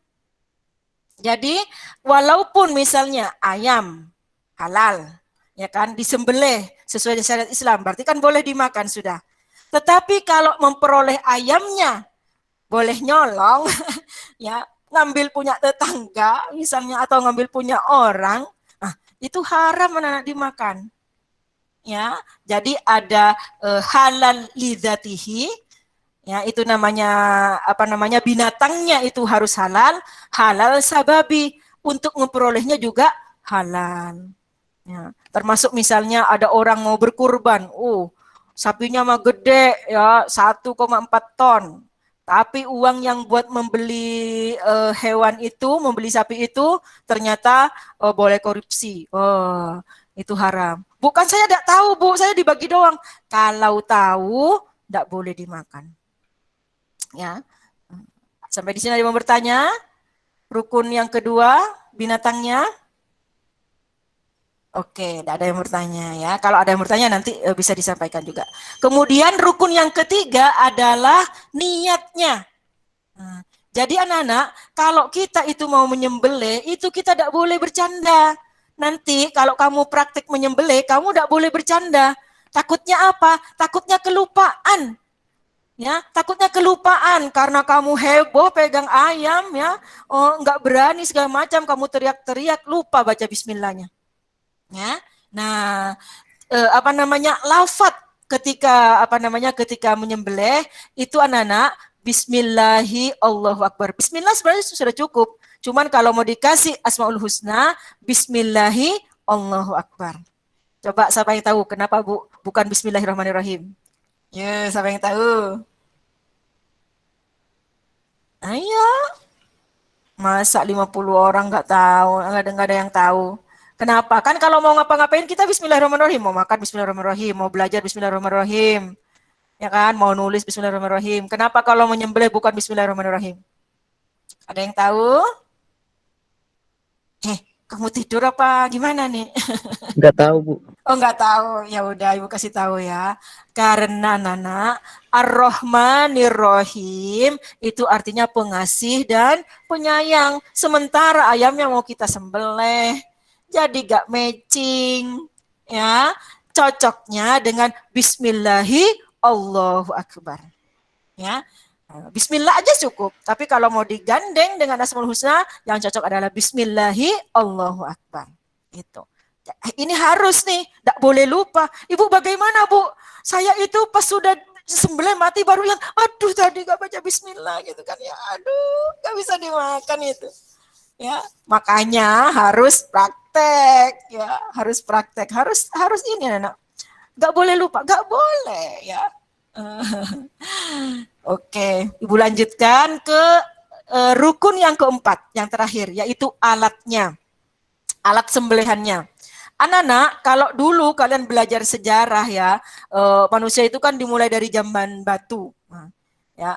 Jadi, walaupun misalnya ayam halal, ya kan, disembelih sesuai dengan syariat Islam, berarti kan boleh dimakan sudah. Tetapi kalau memperoleh ayamnya, boleh nyolong, ya, ngambil punya tetangga misalnya atau ngambil punya orang, itu haram anak-anak dimakan. Ya, jadi ada halal lidzatihi. Ya, itu namanya apa namanya, binatangnya itu harus halal, halal sababi, untuk memperolehnya juga halal. Ya, termasuk misalnya ada orang mau berkurban, sapinya mah gede ya 1,4 ton. Tapi uang yang buat membeli hewan itu, membeli sapi itu ternyata boleh korupsi. Itu haram. Bukan saya tidak tahu, Bu, saya dibagi doang. Kalau tahu tidak boleh dimakan. Ya, sampai di sini ada yang mau bertanya? Rukun yang kedua, binatangnya. Oke, tidak ada yang bertanya ya. Kalau ada yang bertanya nanti bisa disampaikan juga. Kemudian rukun yang ketiga adalah niatnya. Nah, jadi anak-anak, kalau kita itu mau menyembelih, itu kita tidak boleh bercanda. Nanti kalau kamu praktik menyembelih, kamu tidak boleh bercanda. Takutnya apa? Takutnya kelupaan. Ya, takutnya kelupaan karena kamu heboh pegang ayam, ya, nggak berani segala macam, kamu teriak-teriak, lupa baca bismillahnya. Ya, nah, apa namanya, lafaz ketika menyembelih itu anak-anak, Bismillahi Allahu Akbar. Bismillah sebenarnya sudah cukup. Cuman kalau mau dikasih Asmaul Husna, Bismillahi Allahu Akbar. Coba siapa yang tahu kenapa Bu bukan Bismillahirrahmanirrahim? Ya, siapa yang tahu? Ayo. Masa 50 orang nggak tahu, nggak ada yang tahu. Kenapa? Kan kalau mau ngapa-ngapain kita Bismillahirrahmanirrahim, mau makan Bismillahirrahmanirrahim, mau belajar Bismillahirrahmanirrahim, ya kan? Mau nulis Bismillahirrahmanirrahim. Kenapa kalau menyembelih bukan Bismillahirrahmanirrahim? Ada yang tahu? Kamu tidur apa gimana nih? Nggak tahu, Bu. Oh, nggak tahu. Ya udah, Ibu kasih tahu ya. Karena Nana Ar-Rahmanir-Rahim itu artinya pengasih dan penyayang. Sementara ayamnya mau kita sembelih, jadi gak matching. Ya, cocoknya dengan Bismillahi Allahu Akbar. Ya. Bismillah aja cukup. Tapi kalau mau digandeng dengan Asmaul Husna, yang cocok adalah Bismillahi Allahu Akbar. Itu. Ini harus nih, tidak boleh lupa. Ibu bagaimana, Bu? Saya itu pas sudah sembelih mati baru yang, aduh tadi gak baca Bismillah gitu kan ya, aduh gak bisa dimakan itu. Ya, makanya harus praktek, ya, harus praktek, harus ini anak. Gak boleh lupa, gak boleh ya. Oke, Ibu lanjutkan ke rukun yang keempat, yang terakhir, yaitu alatnya, alat sembelihannya. Anak-anak, kalau dulu kalian belajar sejarah ya, manusia itu kan dimulai dari zaman batu, ya.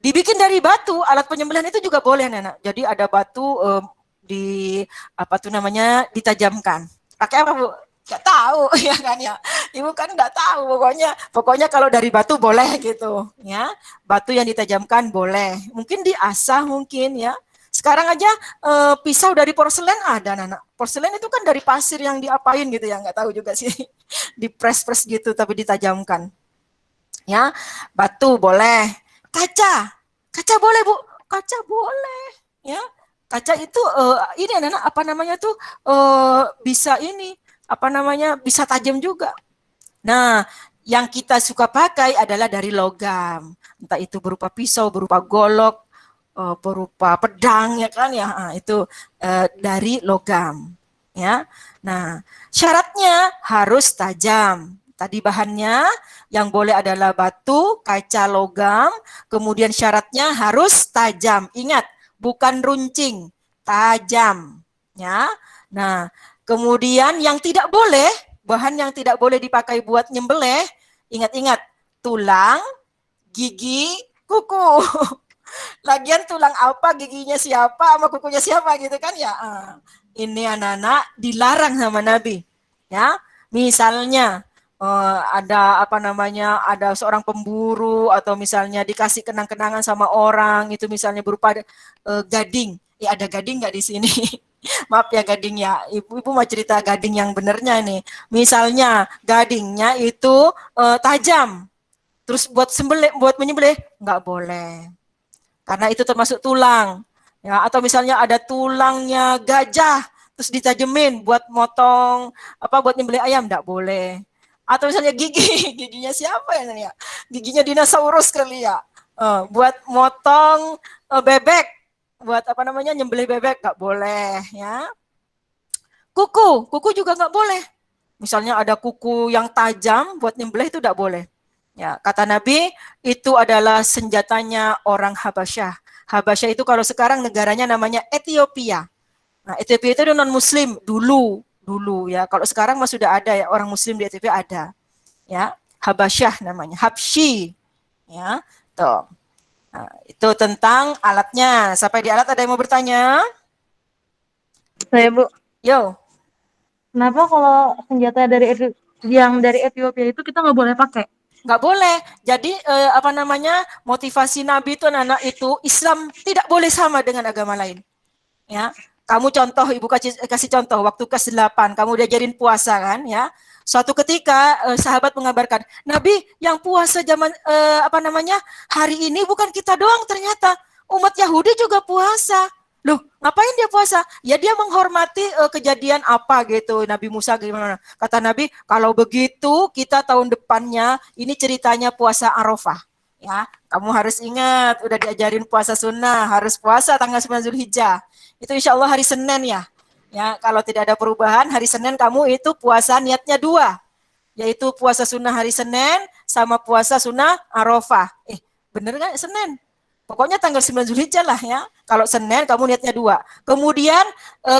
Dibikin dari batu, alat penyembelihan itu juga boleh, Nana. Jadi ada batu di apa tuh namanya ditajamkan. Pakai apa, Bu? Gak tahu ya kan ya. Ibu kan nggak tahu pokoknya kalau dari batu boleh gitu ya. Batu yang ditajamkan boleh. Mungkin diasah mungkin ya. Sekarang aja pisau dari porselen ada, Nana. Porselen itu kan dari pasir yang diapain gitu ya, nggak tahu juga sih. Dipres-pres gitu tapi ditajamkan. Ya, batu boleh. Kaca boleh, Bu. Kaca boleh. Ya, kaca itu ini anak apa namanya tuh bisa ini apa namanya bisa tajam juga. Nah, yang kita suka pakai adalah dari logam. Entah itu berupa pisau, berupa golok, berupa pedang ya kan ya. Nah, itu dari logam. Ya. Nah, syaratnya harus tajam. Tadi bahannya yang boleh adalah batu, kaca, logam, kemudian syaratnya harus tajam. Ingat, bukan runcing, tajam. Ya. Nah, kemudian yang tidak boleh, bahan yang tidak boleh dipakai buat nyembelih, ingat-ingat, tulang, gigi, kuku. Lagian tulang apa, giginya siapa, sama kukunya siapa gitu kan ya. Ini anak-anak dilarang sama Nabi. Ya, misalnya ada apa namanya, ada seorang pemburu atau misalnya dikasih kenang-kenangan sama orang itu misalnya berupa gading. Ya ada gading nggak di sini? Maaf ya gading ya. Ibu mau cerita gading yang benernya nih. Misalnya gadingnya itu tajam. Terus buat menyembelih nggak boleh. Karena itu termasuk tulang. Ya, atau misalnya ada tulangnya gajah terus ditajemin buat motong apa buat nyembelih ayam enggak boleh. Atau misalnya giginya siapa ya? Giginya dinosaurus kali ya. Buat motong bebek, buat apa namanya nyembelih bebek enggak boleh ya. Kuku juga enggak boleh. Misalnya ada kuku yang tajam buat nyembelih itu enggak boleh. Ya, kata Nabi itu adalah senjatanya orang Habasyah. Habasyah itu kalau sekarang negaranya namanya Ethiopia. Nah, Ethiopia itu non muslim dulu ya. Kalau sekarang mah sudah ada ya orang muslim di Ethiopia ada. Ya, Habasyah namanya, Habsyi. Ya, tuh. Nah, itu tentang alatnya. Sampai di alat ada yang mau bertanya? Saya, Bu. Yo. Kenapa kalau senjata yang dari Ethiopia itu kita nggak boleh pakai? Nggak boleh. Jadi apa namanya motivasi Nabi itu anak itu Islam tidak boleh sama dengan agama lain. Ya, kamu contoh ibu kasih contoh waktu ke-8 kamu diajarin puasa kan ya. Suatu ketika sahabat mengabarkan Nabi yang puasa zaman apa namanya hari ini bukan kita doang ternyata umat Yahudi juga puasa. Loh, ngapain dia puasa? Ya dia menghormati kejadian apa gitu. Nabi Musa gimana? Kata Nabi, kalau begitu kita tahun depannya ini ceritanya puasa Arafah. Ya, kamu harus ingat udah diajarin puasa sunnah, harus puasa tanggal 9 Zulhijjah. Itu insya Allah hari Senin ya. Ya, kalau tidak ada perubahan hari Senin kamu itu puasa niatnya 2. Yaitu puasa sunnah hari Senin sama puasa sunnah Arafah. Bener nggak Senin? Pokoknya tanggal 9 Zulhijjah lah ya. Kalau Senin kamu niatnya 2. Kemudian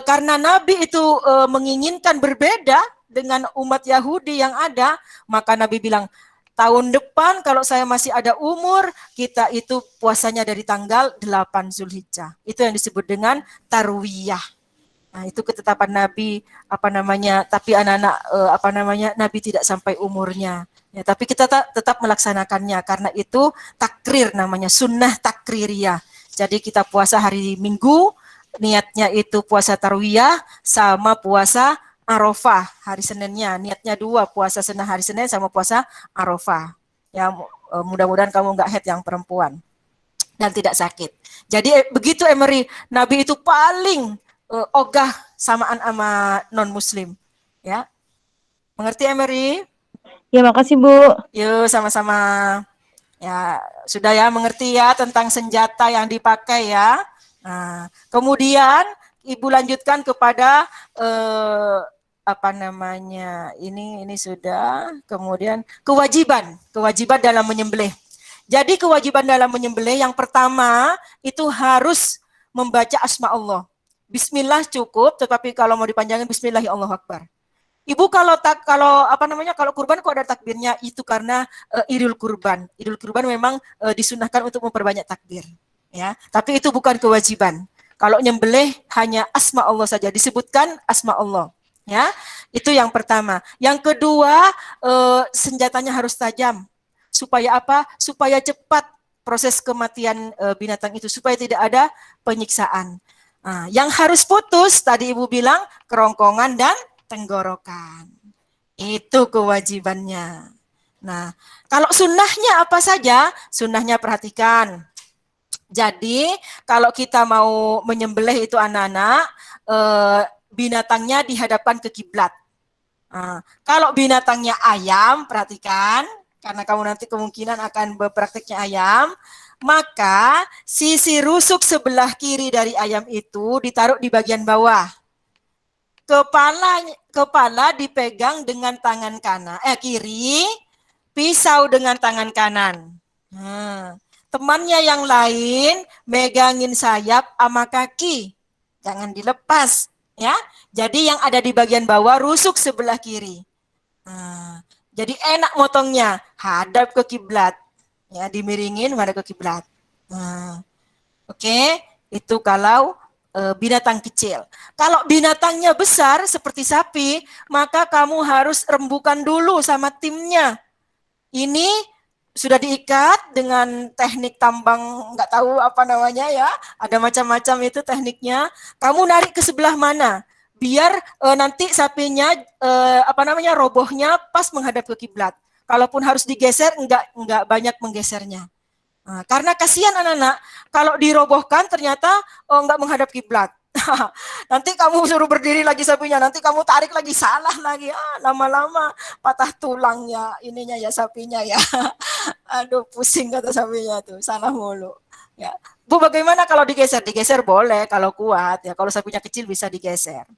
karena Nabi itu menginginkan berbeda dengan umat Yahudi yang ada, maka Nabi bilang, tahun depan kalau saya masih ada umur, kita itu puasanya dari tanggal 8 Zulhijjah. Itu yang disebut dengan tarwiyah. Nah, itu ketetapan Nabi apa namanya, tapi anak-anak apa namanya Nabi tidak sampai umurnya. Ya, tapi kita tetap melaksanakannya karena itu takrir namanya, sunnah takririyah. Jadi kita puasa hari Minggu, niatnya itu puasa tarwiyah sama puasa Arafah hari Seninnya. Niatnya 2, puasa sunnah hari Senin sama puasa Arafah. Ya, mudah-mudahan kamu nggak haid yang perempuan dan tidak sakit. Jadi begitu Emery, Nabi itu paling ogah samaan sama non muslim ya. Mengerti Emery? Ya, makasih, Bu. Yuk sama-sama. Ya, sudah ya mengerti ya tentang senjata yang dipakai ya. Nah, kemudian Ibu lanjutkan kepada apa namanya? Ini sudah. Kemudian kewajiban dalam menyembelih. Jadi kewajiban dalam menyembelih yang pertama itu harus membaca asma Allah. Bismillah cukup, tetapi kalau mau dipanjangin Bismillahirrahmanirrahim. Ibu kalau apa namanya kalau kurban kok ada takbirnya itu karena Idul Kurban. Idul Kurban memang disunahkan untuk memperbanyak takbir, ya. Tapi itu bukan kewajiban. Kalau nyembelih hanya asma Allah saja, disebutkan asma Allah, ya. Itu yang pertama. Yang kedua, senjatanya harus tajam. Supaya apa? Supaya cepat proses kematian binatang itu, supaya tidak ada penyiksaan. Nah, yang harus putus tadi Ibu bilang kerongkongan dan tenggorokan. Itu kewajibannya. Nah, kalau sunnahnya apa saja? Sunnahnya perhatikan. Jadi, kalau kita mau menyembelih itu anak-anak, binatangnya dihadapkan ke kiblat. Nah, kalau binatangnya ayam, perhatikan, karena kamu nanti kemungkinan akan berprakteknya ayam, maka sisi rusuk sebelah kiri dari ayam itu ditaruh di bagian bawah. Kepala dipegang dengan tangan kanan, kiri, pisau dengan tangan kanan. Nah, temannya yang lain megangin sayap sama kaki, jangan dilepas, ya. Jadi yang ada di bagian bawah rusuk sebelah kiri. Nah, jadi enak motongnya, hadap ke kiblat, ya, dimiringin menghadap ke kiblat. Nah, oke, itu kalau binatang kecil. Kalau binatangnya besar seperti sapi, maka kamu harus rembukan dulu sama timnya. Ini sudah diikat dengan teknik tambang, nggak tahu apa namanya ya, ada macam-macam itu tekniknya. Kamu narik ke sebelah mana? Biar nanti sapinya apa namanya robohnya pas menghadap ke kiblat. Kalaupun harus digeser, nggak banyak menggesernya. Nah, karena kasihan anak-anak, kalau dirobohkan ternyata nggak menghadap kiblat. Nanti kamu suruh berdiri lagi sapinya, nanti kamu tarik lagi salah lagi, lama-lama patah tulangnya, ininya ya sapinya ya. Aduh pusing kata sapinya tuh, salah mulu. Ya, Bu bagaimana kalau digeser? Digeser boleh kalau kuat ya, kalau sapinya kecil bisa digeser.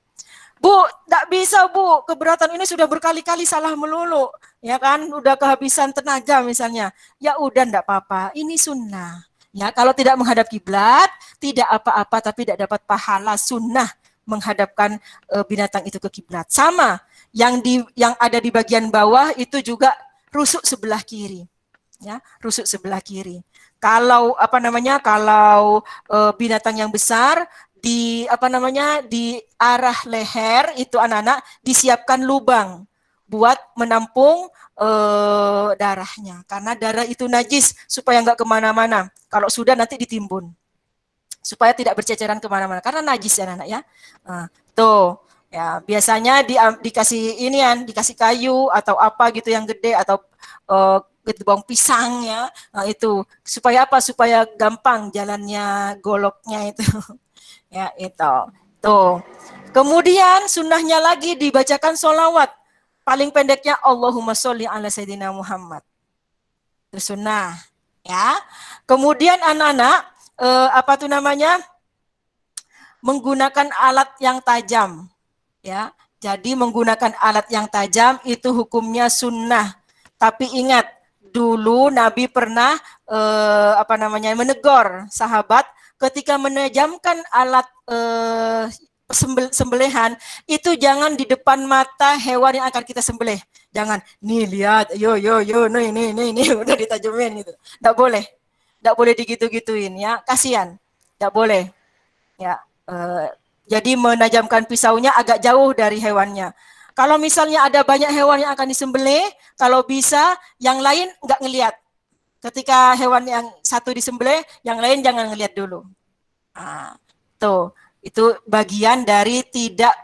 Bu, enggak bisa Bu, keberatan ini sudah berkali-kali salah melulu, ya kan, udah kehabisan tenaga misalnya. Ya udah enggak apa-apa, ini sunnah. Ya, kalau tidak menghadap kiblat, tidak apa-apa tapi tidak dapat pahala sunnah menghadapkan binatang itu ke kiblat. Sama, yang ada di bagian bawah itu juga rusuk sebelah kiri. Ya, rusuk sebelah kiri. Kalau apa namanya? Kalau binatang yang besar di apa namanya di arah leher itu anak-anak disiapkan lubang buat menampung darahnya karena darah itu najis supaya nggak kemana-mana kalau sudah nanti ditimbun supaya tidak berceceran kemana-mana karena najis ya anak-anak ya. Nah, tuh ya biasanya dikasih inian dikasih kayu atau apa gitu yang gede atau gerbong pisang ya. Nah, itu supaya apa supaya gampang jalannya goloknya itu. Ya, itu. Tuh. Kemudian sunnahnya lagi dibacakan sholawat. Paling pendeknya Allahumma sholli ala Sayyidina Muhammad. Itu sunnah. Ya. Kemudian anak-anak, apa tuh namanya? Menggunakan alat yang tajam. Ya. Jadi menggunakan alat yang tajam itu hukumnya sunnah. Tapi ingat, dulu Nabi pernah apa namanya menegur sahabat ketika menajamkan alat sembelihan itu jangan di depan mata hewan yang akan kita sembelih. Jangan, nih lihat, yo, nih, udah ditajemin gitu. Nggak boleh. Nggak boleh digitu-gituin ya, kasihan. Nggak boleh. Ya, jadi menajamkan pisaunya agak jauh dari hewannya. Kalau misalnya ada banyak hewan yang akan disembelih, kalau bisa yang lain nggak ngelihat. Ketika hewan yang satu disembelih, yang lain jangan ngelihat dulu. Nah, tuh, itu bagian dari tidak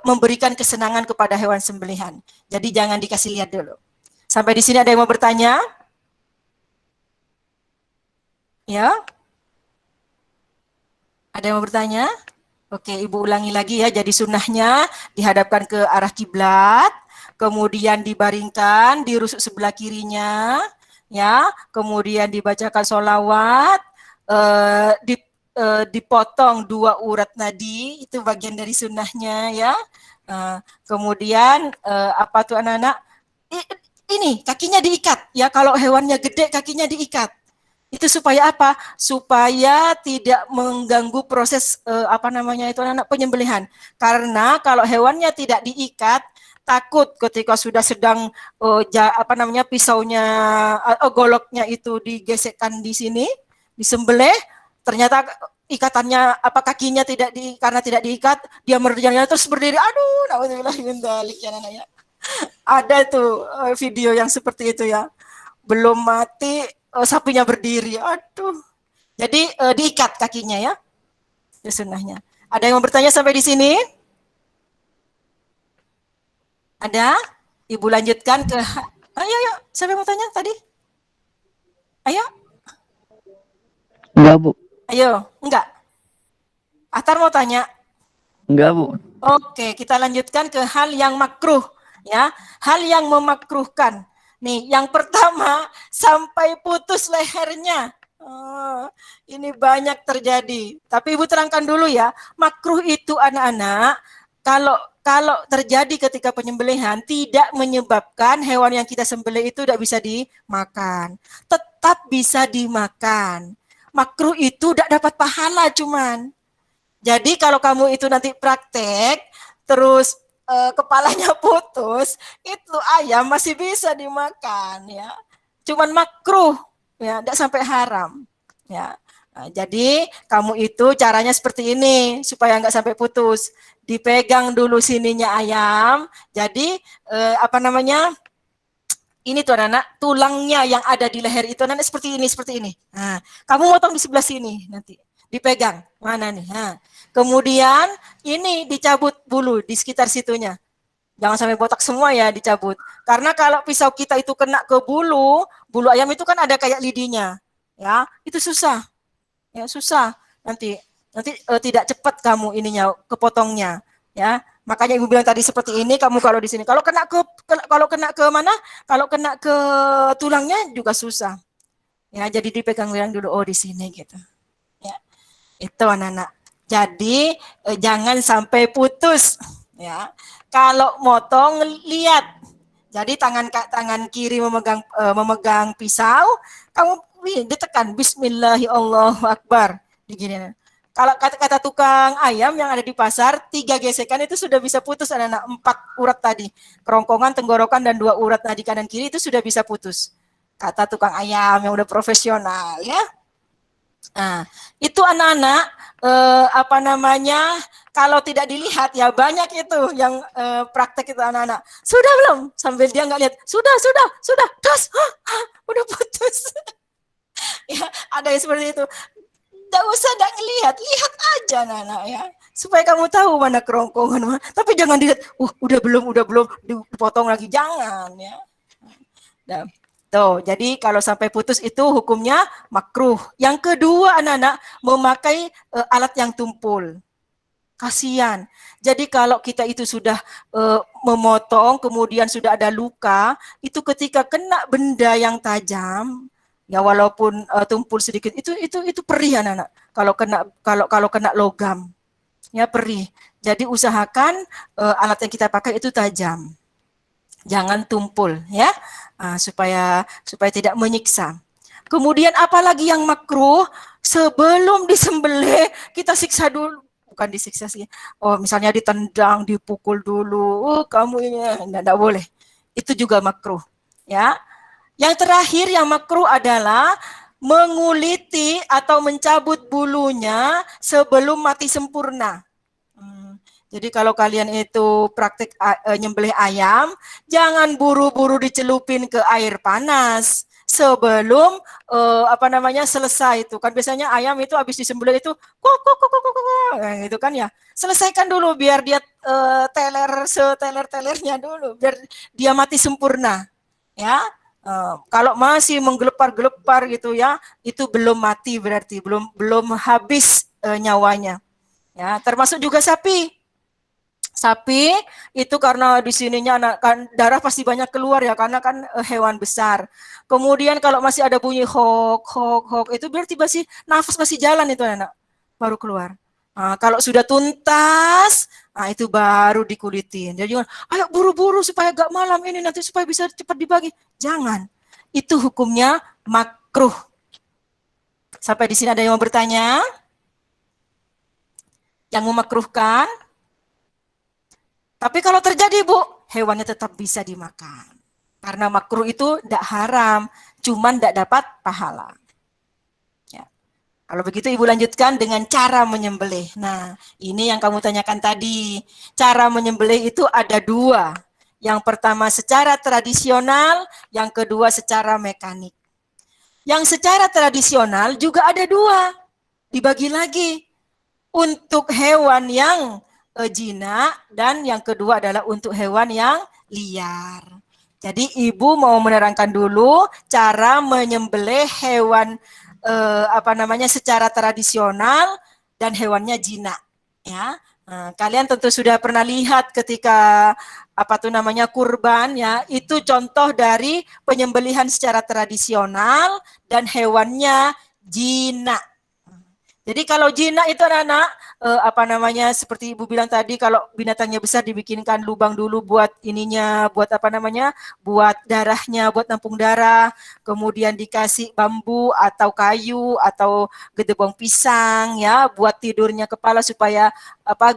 memberikan kesenangan kepada hewan sembelihan. Jadi jangan dikasih lihat dulu. Sampai di sini ada yang mau bertanya? Ya? Ada yang mau bertanya? Oke, Ibu ulangi lagi ya. Jadi sunnahnya dihadapkan ke arah kiblat, kemudian dibaringkan di rusuk sebelah kirinya, ya. Kemudian dibacakan sholawat, dipotong 2 urat nadi, itu bagian dari sunnahnya ya. Kemudian apa tuh anak-anak? Ini kakinya diikat ya. Kalau hewannya gede kakinya diikat. Itu supaya apa? Supaya tidak mengganggu proses apa namanya itu anak penyembelihan. Karena kalau hewannya tidak diikat, takut ketika sudah sedang pisaunya goloknya itu digesekkan di sini, disembelih, ternyata ikatannya kakinya karena tidak diikat, dia berjalan terus berdiri. Aduh, naudzubillah min dzalik ya Nana ya. Ada tuh video yang seperti itu ya. Belum mati sapinya berdiri. Aduh. Jadi diikat kakinya ya. Itu sunnahnya. Ada yang mau bertanya sampai di sini? Ada? Ibu lanjutkan ke ayo. Siapa yang mau tanya tadi? Ayo. Enggak, Bu. Ayo, enggak. Atar mau tanya? Enggak, Bu. Oke, kita lanjutkan ke hal yang makruh ya. Hal yang memakruhkan. Nih, yang pertama sampai putus lehernya. Oh, ini banyak terjadi. Tapi Ibu terangkan dulu ya, makruh itu anak-anak kalau terjadi ketika penyembelihan tidak menyebabkan hewan yang kita sembelih itu tidak bisa dimakan. Tetap bisa dimakan. Makruh itu tidak dapat pahala cuman. Jadi kalau kamu itu nanti praktek, terus kepalanya putus, itu ayam masih bisa dimakan ya. Cuman makruh ya, tidak sampai haram ya. Nah, jadi kamu itu caranya seperti ini supaya nggak sampai putus. Dipegang dulu sininya ayam. Jadi ini tuh anak-anak, tulangnya yang ada di leher itu anak seperti ini. Nah, kamu motong di sebelah sini nanti. Dipegang. Mana nih? Nah, kemudian ini dicabut bulu di sekitar situnya. Jangan sampai botak semua ya dicabut. Karena kalau pisau kita itu kena ke bulu ayam itu kan ada kayak lidinya. Ya, itu susah. Ya, susah. Nanti tidak cepat kamu ininya kepotongnya, ya. Makanya Ibu bilang tadi seperti ini, kamu kalau di sini. Kalau kena ke mana? Kalau kena ke tulangnya juga susah. Ya, jadi dipegang dulu di sini gitu. Ya. Itu anak-anak. Jadi jangan sampai putus, ya. Kalau motong lihat. Jadi tangan kiri memegang pisau, kamu ditekan Bismillahirrahmanirrahim. Begini. Kalau kata tukang ayam yang ada di pasar, 3 gesekan itu sudah bisa putus anak-anak, 4 urat tadi. Kerongkongan, tenggorokan, dan 2 urat di kanan kiri itu sudah bisa putus. Kata tukang ayam yang udah profesional ya. Nah, itu anak-anak kalau tidak dilihat ya banyak itu yang praktek itu anak-anak. Sudah belum? Sambil dia nggak lihat. Sudah. Das. Udah putus. Ya, ada yang seperti itu. Tidak usah ngelihat, lihat aja anak-anak ya. Supaya kamu tahu mana kerongkongan mana. Tapi jangan dilihat, udah belum dipotong lagi, jangan ya. Nah, tuh, jadi kalau sampai putus itu hukumnya makruh. Yang kedua anak-anak memakai alat yang tumpul. Kasihan. Jadi kalau kita itu sudah memotong, kemudian sudah ada luka, itu ketika kena benda yang tajam, ya walaupun tumpul sedikit, itu perih anak-anak. Kalau kena logam, ya perih. Jadi usahakan alat yang kita pakai itu tajam. Jangan tumpul ya, supaya tidak menyiksa. Kemudian apalagi yang makruh, sebelum disembelih kita siksa dulu. Bukan disiksa sih. Oh, misalnya ditendang, dipukul dulu. Kamu ini enggak boleh. Itu juga makruh, ya. Yang terakhir yang makruh adalah menguliti atau mencabut bulunya sebelum mati sempurna. Jadi kalau kalian itu praktik nyembelih ayam, jangan buru-buru dicelupin ke air panas sebelum selesai itu. Kan biasanya ayam itu habis disembelih itu kok gitu kan ya. Selesaikan dulu biar dia seteler-telernya dulu biar dia mati sempurna. Ya. Kalau masih menggelepar-gelepar gitu ya, itu belum mati berarti belum habis nyawanya. Ya, termasuk juga sapi. Sapi itu karena di sininya darah pasti banyak keluar ya karena kan hewan besar. Kemudian kalau masih ada bunyi hok itu berarti masih nafas masih jalan itu anak baru keluar. Nah, kalau sudah tuntas, itu baru dikulitin. Jadi ayo buru-buru supaya gak malam ini nanti supaya bisa cepat dibagi. Jangan. Itu hukumnya makruh. Sampai di sini ada yang mau bertanya? Yang memakruhkan? Tapi kalau terjadi Bu, hewannya tetap bisa dimakan. Karena makruh itu tidak haram, cuman tidak dapat pahala. Ya. Kalau begitu Ibu lanjutkan dengan cara menyembelih. Nah, ini yang kamu tanyakan tadi. Cara menyembelih itu ada dua. Yang pertama secara tradisional, yang kedua secara mekanik. Yang secara tradisional juga ada dua. Dibagi lagi. Untuk hewan yang jinak dan yang kedua adalah untuk hewan yang liar. Jadi ibu mau menerangkan dulu cara menyembelih hewan secara tradisional dan hewannya jinak, ya. Nah, kalian tentu sudah pernah lihat ketika kurban, ya, itu contoh dari penyembelihan secara tradisional dan hewannya jinak. Jadi kalau jinak itu anak-anak seperti Ibu bilang tadi, kalau binatangnya besar dibikinkan lubang dulu buat ininya, buat buat darahnya, buat nampung darah, kemudian dikasih bambu atau kayu atau gedebong pisang, ya, buat tidurnya kepala supaya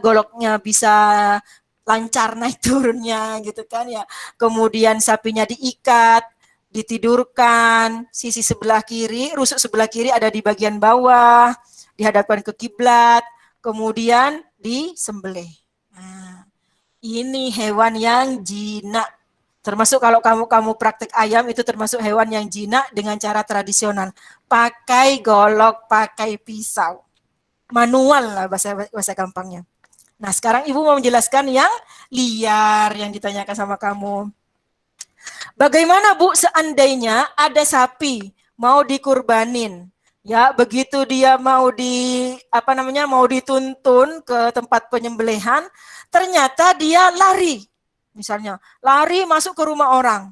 goloknya bisa lancar naik turunnya gitu kan, ya. Kemudian sapinya diikat, ditidurkan, sisi sebelah kiri, rusuk sebelah kiri ada di bagian bawah, dihadapkan ke kiblat, kemudian disembelih. Nah, ini hewan yang jinak. Termasuk kalau kamu praktek ayam itu termasuk hewan yang jinak dengan cara tradisional. Pakai golok, pakai pisau. Manual lah bahasa gampangnya. Nah, sekarang Ibu mau menjelaskan yang liar yang ditanyakan sama kamu. Bagaimana Bu seandainya ada sapi mau dikurbanin? Ya, begitu dia mau mau dituntun ke tempat penyembelihan, ternyata dia lari. Misalnya, lari masuk ke rumah orang.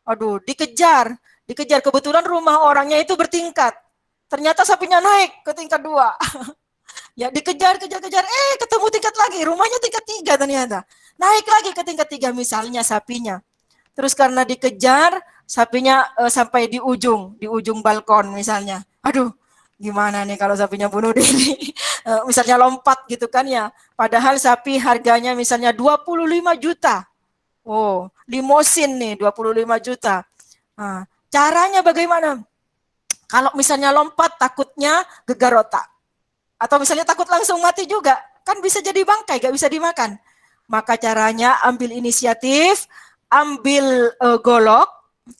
Aduh, dikejar. Kebetulan rumah orangnya itu bertingkat. Ternyata sapinya naik ke tingkat 2. Ya, kejar, ketemu tingkat lagi. Rumahnya tingkat 3 ternyata. Naik lagi ke tingkat 3 misalnya sapinya. Terus karena dikejar, sapinya sampai di ujung balkon misalnya. Aduh, gimana nih kalau sapinya bunuh diri? Misalnya lompat gitu kan ya. Padahal sapi harganya misalnya 25 juta. Oh, limosin nih 25 juta. Nah, caranya bagaimana? Kalau misalnya lompat takutnya gegar otak. Atau misalnya takut langsung mati juga. Kan bisa jadi bangkai, gak bisa dimakan. Maka caranya ambil inisiatif, ambil golok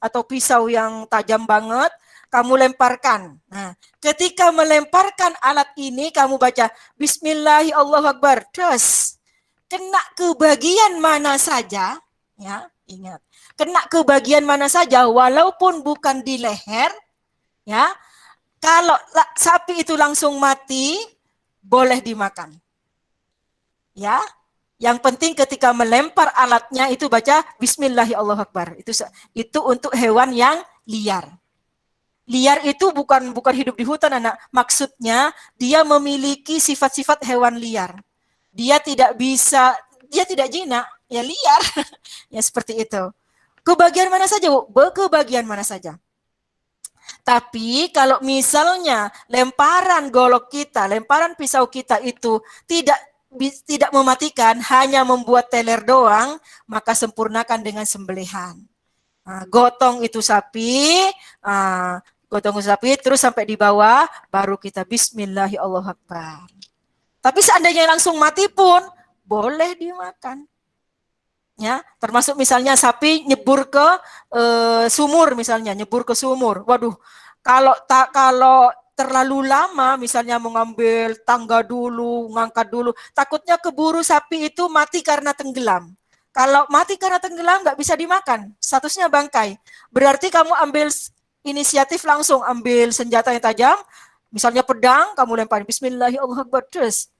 atau pisau yang tajam banget, kamu lemparkan. Nah, ketika melemparkan alat ini, kamu baca Bismillahirrahmanirrahim. Terus, kena ke bagian mana saja, ya, ingat. Kena ke bagian mana saja, walaupun bukan di leher, ya. Kalau sapi itu langsung mati, boleh dimakan. Ya, yang penting ketika melempar alatnya itu baca Bismillahirrahmanirrahim. Itu untuk hewan yang liar. Liar itu bukan hidup di hutan, anak. Maksudnya dia memiliki sifat-sifat hewan liar. Dia tidak jinak, ya liar. Ya seperti itu. Ke bagian mana saja, Bu? Ke bagian mana saja. Tapi kalau misalnya lemparan golok kita, lemparan pisau kita itu tidak mematikan, hanya membuat teler doang, maka sempurnakan dengan sembelihan. Nah, gotong sapi, terus sampai di bawah, baru kita Bismillahirrahmanirrahim. Tapi seandainya langsung mati pun, boleh dimakan. Ya, termasuk misalnya sapi nyebur ke sumur misalnya, Waduh, kalau terlalu lama misalnya mengambil tangga dulu, ngangkat dulu, takutnya keburu sapi itu mati karena tenggelam. Kalau mati karena tenggelam nggak bisa dimakan, statusnya bangkai. Berarti kamu ambil inisiatif langsung ambil senjata yang tajam, misalnya pedang, kamu lempar Bismillahirrahmanirrahim terus.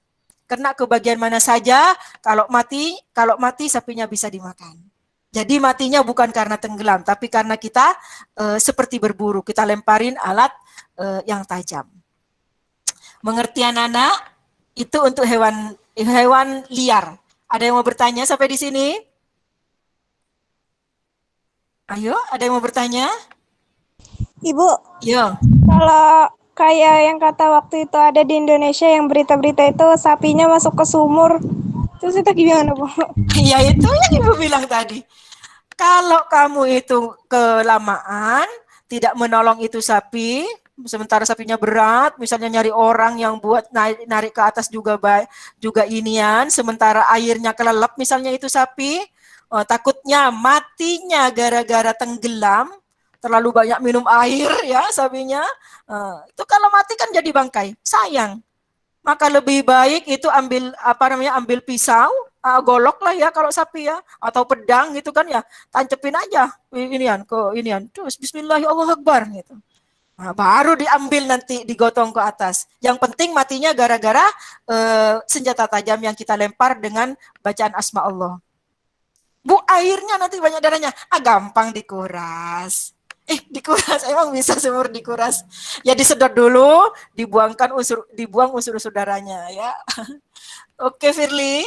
Kena ke bagian mana saja, kalau mati sapinya bisa dimakan. Jadi matinya bukan karena tenggelam, tapi karena kita seperti berburu, kita lemparin alat yang tajam. Mengerti anak-anak? Itu untuk hewan liar. Ada yang mau bertanya sampai di sini? Ayo, ada yang mau bertanya? Ibu, Yo. kalau kayak yang kata waktu itu ada di Indonesia yang berita-berita itu sapinya masuk ke sumur, Terus itu gimana, Bu? Ya itu yang Ibu bilang tadi. Kalau kamu itu kelamaan, tidak menolong itu sapi, sementara sapinya berat, misalnya nyari orang yang buat narik ke atas juga juga inian, sementara airnya kelelep misalnya itu sapi, takutnya matinya gara-gara tenggelam, terlalu banyak minum air ya sapinya. Itu kalau mati kan jadi bangkai, sayang. Maka lebih baik itu ambil pisau, golok lah ya kalau sapi ya, atau pedang gitu kan ya, tancepin aja inian, terus Bismillahirrahmanirrahim gitu. Nah, baru diambil nanti digotong ke atas. Yang penting matinya gara-gara senjata tajam yang kita lempar dengan bacaan asma Allah. Bu, airnya nanti banyak darahnya. Gampang dikuras. Dikuras, emang bisa semur dikuras. Ya disedot dulu, dibuang unsur-unsur darahnya ya. Oke, Firly.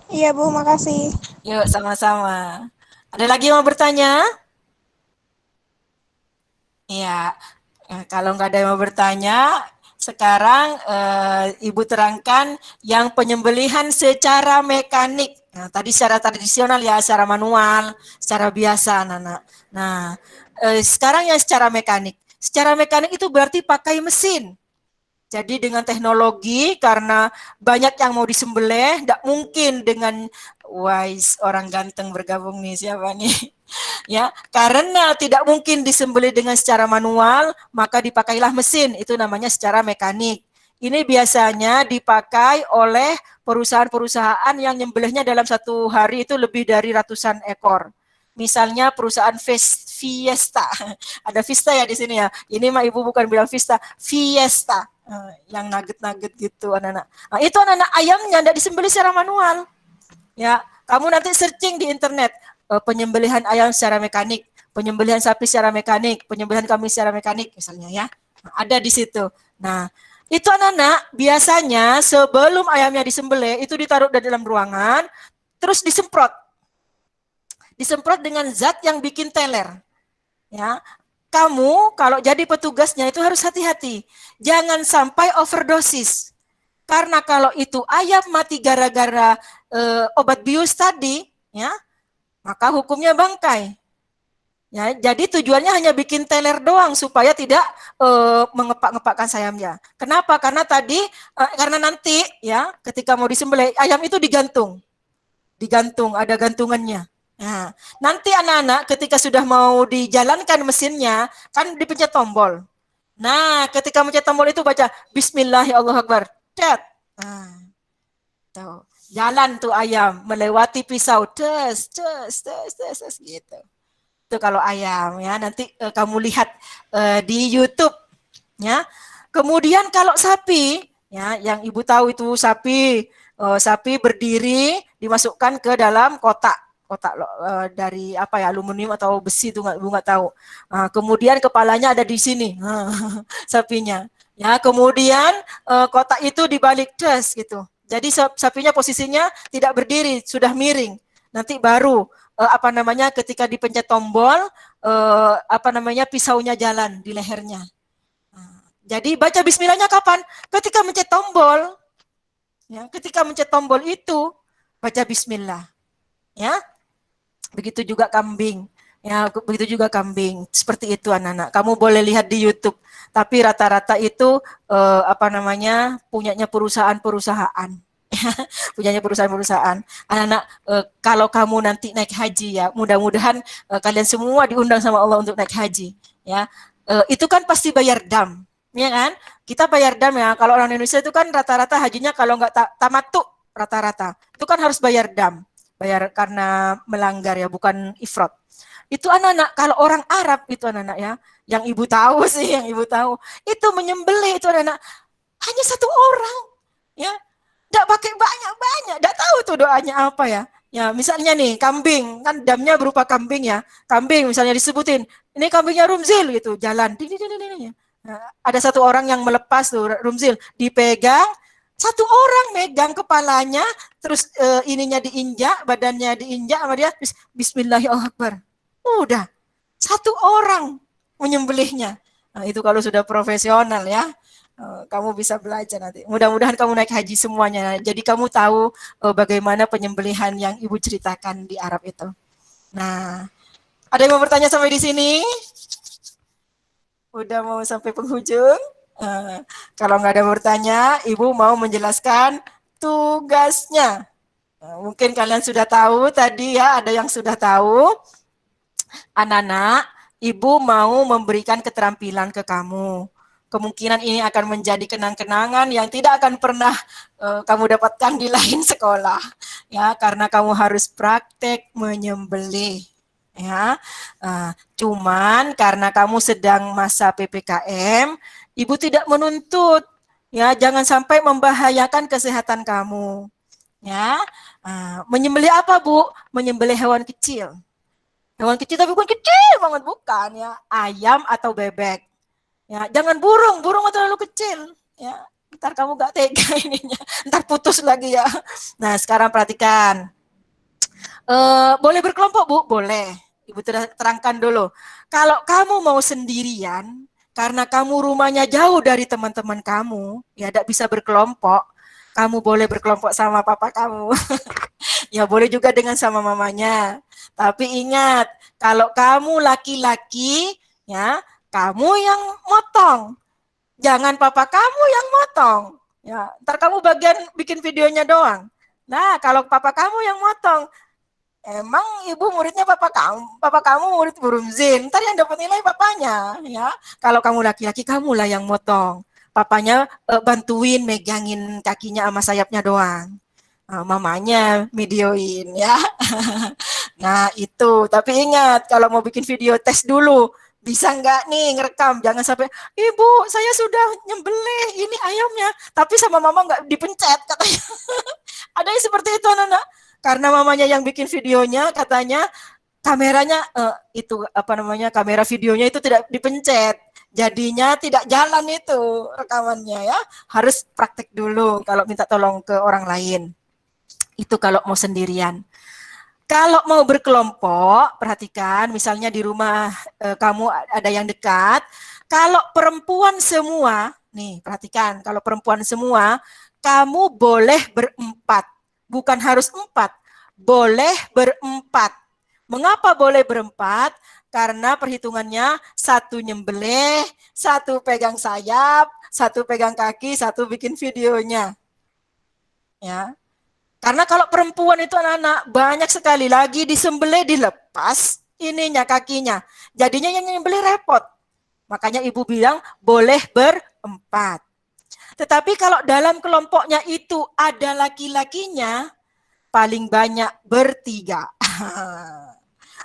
Iya, Bu, makasih. Yuk, sama-sama. Ada lagi yang mau bertanya? Iya. Kalau nggak ada yang mau bertanya, sekarang Ibu terangkan yang penyembelihan secara mekanik. Nah, tadi secara tradisional ya, secara manual, secara biasa, anak-anak. Nah, sekarang yang secara mekanik. Secara mekanik itu berarti pakai mesin. Jadi dengan teknologi, karena banyak yang mau disembelih, tidak mungkin dengan orang ganteng bergabung nih, siapa nih? Ya, karena tidak mungkin disembelih dengan secara manual, maka dipakailah mesin, itu namanya secara mekanik. Ini biasanya dipakai oleh perusahaan-perusahaan yang nyembelihnya dalam satu hari itu lebih dari ratusan ekor. Misalnya perusahaan Fiesta, ada Vista ya di sini ya. Ini mah Ibu bukan bilang Vista, Fiesta, yang nugget-nugget gitu anak-anak. Nah, itu anak-anak ayamnya tidak disembelih secara manual. Ya, kamu nanti searching di internet penyembelihan ayam secara mekanik, penyembelihan sapi secara mekanik, penyembelihan kambing secara mekanik misalnya ya. Nah, ada di situ. Nah, itu anak-anak biasanya sebelum ayamnya disembelih itu ditaruh di dalam ruangan, terus disemprot. Disemprot dengan zat yang bikin teler. Ya. Kamu kalau jadi petugasnya itu harus hati-hati. Jangan sampai overdosis. Karena kalau itu ayam mati gara-gara obat bius tadi, ya, maka hukumnya bangkai. Ya, jadi tujuannya hanya bikin teler doang supaya tidak mengepak-ngepakkan sayapnya. Kenapa? Karena nanti ya ketika mau disembelih ayam itu digantung, ada gantungannya. Nah, nanti anak-anak ketika sudah mau dijalankan mesinnya kan dipencet tombol. Nah, ketika mencet tombol itu baca Bismillahirrahmanirrahim. Cet. Nah, tuh. Jalan tuh ayam melewati pisau. Tes gitu. Itu kalau ayam ya. Nanti kamu lihat di YouTube ya. Kemudian kalau sapi ya, yang Ibu tahu itu sapi berdiri dimasukkan ke dalam kotak dari apa ya, aluminium atau besi itu nggak tahu. Kemudian kepalanya ada di sini sapinya. Ya, kemudian kotak itu dibalik gitu. Jadi sapinya posisinya tidak berdiri, sudah miring. Nanti baru ketika dipencet tombol pisaunya jalan di lehernya. Jadi baca bismillahnya kapan? Ketika mencet tombol. Ya, ketika mencet tombol itu baca bismillah. Ya. Begitu juga kambing. Ya, begitu juga kambing. Seperti itu anak-anak. Kamu boleh lihat di YouTube. Tapi rata-rata itu punyanya perusahaan-perusahaan. Punyanya perusahaan-perusahaan. Anak-anak, kalau kamu nanti naik haji ya, mudah-mudahan kalian semua diundang sama Allah untuk naik haji. Ya, itu kan pasti bayar dam, ya kan? Kita bayar dam ya. Kalau orang Indonesia itu kan rata-rata hajinya kalau nggak tamattu rata-rata, itu kan harus bayar dam. Bayar karena melanggar ya, bukan ifrat. Itu anak-anak, kalau orang Arab itu anak-anak ya, yang Ibu tahu sih, itu menyembelih itu anak-anak hanya satu orang, ya, tidak pakai banyak-banyak, tidak tahu tuh doanya apa ya. Ya, misalnya nih kambing, kan damnya berupa kambing ya, kambing misalnya disebutin, ini kambingnya Rumzil gitu, jalan, nah, ada satu orang yang melepas tuh Rumzil, dipegang. Satu orang megang kepalanya, terus ininya diinjak, badannya diinjak sama dia, terus Bismillahirrahmanirrahim. Udah, satu orang menyembelihnya. Nah, itu kalau sudah profesional ya. Kamu bisa belajar nanti. Mudah-mudahan kamu naik haji semuanya. Jadi kamu tahu bagaimana penyembelihan yang Ibu ceritakan di Arab itu. Nah, ada yang mau bertanya sampai di sini? Udah mau sampai penghujung? Kalau nggak ada yang bertanya, Ibu mau menjelaskan tugasnya. Mungkin kalian sudah tahu tadi ya, ada yang sudah tahu. Anak-anak, Ibu mau memberikan keterampilan ke kamu. Kemungkinan ini akan menjadi kenang-kenangan yang tidak akan pernah kamu dapatkan di lain sekolah. Ya, karena kamu harus praktek menyembelih. Ya, cuman karena kamu sedang masa PPKM, Ibu tidak menuntut. Ya, jangan sampai membahayakan kesehatan kamu. Ya, menyembelih apa, Bu? Menyembelih hewan kecil. Hewan kecil tapi bukan kecil banget, bukan ya. Ayam atau bebek. Ya, jangan burung, burung terlalu kecil. Ya, ntar kamu gak tega ininya, ntar putus lagi ya. Nah, sekarang perhatikan. Boleh berkelompok, Bu? Boleh. Ibu terangkan dulu. Kalau kamu mau sendirian, karena kamu rumahnya jauh dari teman-teman kamu, ya tidak bisa berkelompok, kamu boleh berkelompok sama papa kamu. Ya boleh juga dengan sama mamanya. Tapi ingat, kalau kamu laki-laki, ya kamu yang motong. Jangan papa kamu yang motong. Ya, ntar kamu bagian bikin videonya doang. Nah, kalau papa kamu yang motong, emang ibu muridnya papa kamu murid burung zin. Ntar yang dapat nilai papanya, ya. Kalau kamu laki-laki, kamulah yang motong. Papanya bantuin megangin kakinya sama sayapnya doang. Mamanya videoin ya. Nah itu, tapi ingat kalau mau bikin video tes dulu, bisa nggak nih ngerekam, jangan sampai, ibu saya sudah nyembelih ini ayamnya, tapi sama mama nggak dipencet katanya. Ada yang seperti itu anak-anak, karena mamanya yang bikin videonya katanya kameranya itu apa namanya kamera videonya itu tidak dipencet, jadinya tidak jalan itu rekamannya ya, harus praktek dulu kalau minta tolong ke orang lain. Itu kalau mau sendirian. Kalau mau berkelompok, perhatikan misalnya di rumah kamu ada yang dekat, kalau perempuan semua, nih perhatikan, kalau perempuan semua, kamu boleh berempat. Bukan harus empat, boleh berempat. Mengapa boleh berempat? Karena perhitungannya satu nyembelih, satu pegang sayap, satu pegang kaki, satu bikin videonya. Ya, karena kalau perempuan itu anak-anak banyak sekali lagi disembelih dilepas ininya kakinya. Jadinya yang nyembelih repot. Makanya ibu bilang boleh berempat. Tetapi kalau dalam kelompoknya itu ada laki-lakinya, paling banyak bertiga.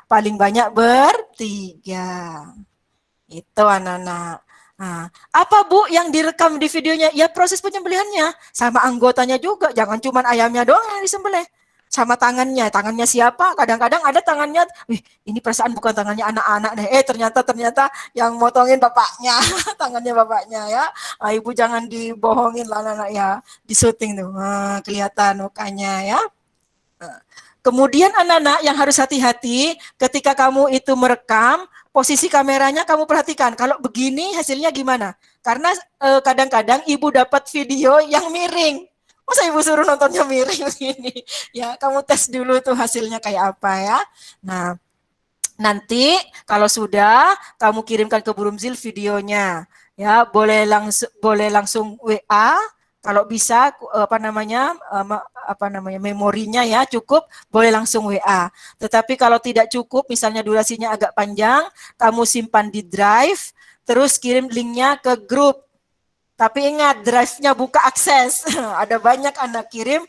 Paling banyak bertiga. Itu anak-anak. Nah, apa Bu yang direkam di videonya? Ya proses penyembelihannya, sama anggotanya juga. Jangan cuma ayamnya doang yang disembelih. Sama tangannya siapa? Kadang-kadang ada tangannya, ini perasaan bukan tangannya anak-anak deh. Ternyata yang motongin bapaknya, tangannya bapaknya ya. Ibu jangan dibohongin lah anak-anak ya. Di syuting tuh, kelihatan mukanya ya. Kemudian anak-anak yang harus hati-hati ketika kamu itu merekam, posisi kameranya kamu perhatikan. Kalau begini hasilnya gimana? Karena kadang-kadang ibu dapat video yang miring. Masa ibu suruh nontonnya miring begini? Ya, kamu tes dulu tuh hasilnya kayak apa ya. Nah, nanti kalau sudah kamu kirimkan ke Burumzil videonya. Ya, boleh langsung WA. Kalau bisa apa namanya memorinya ya cukup, boleh langsung WA. Tetapi kalau tidak cukup, misalnya durasinya agak panjang, kamu simpan di drive, terus kirim linknya ke grup. Tapi ingat, drive-nya buka akses. Ada banyak anak kirim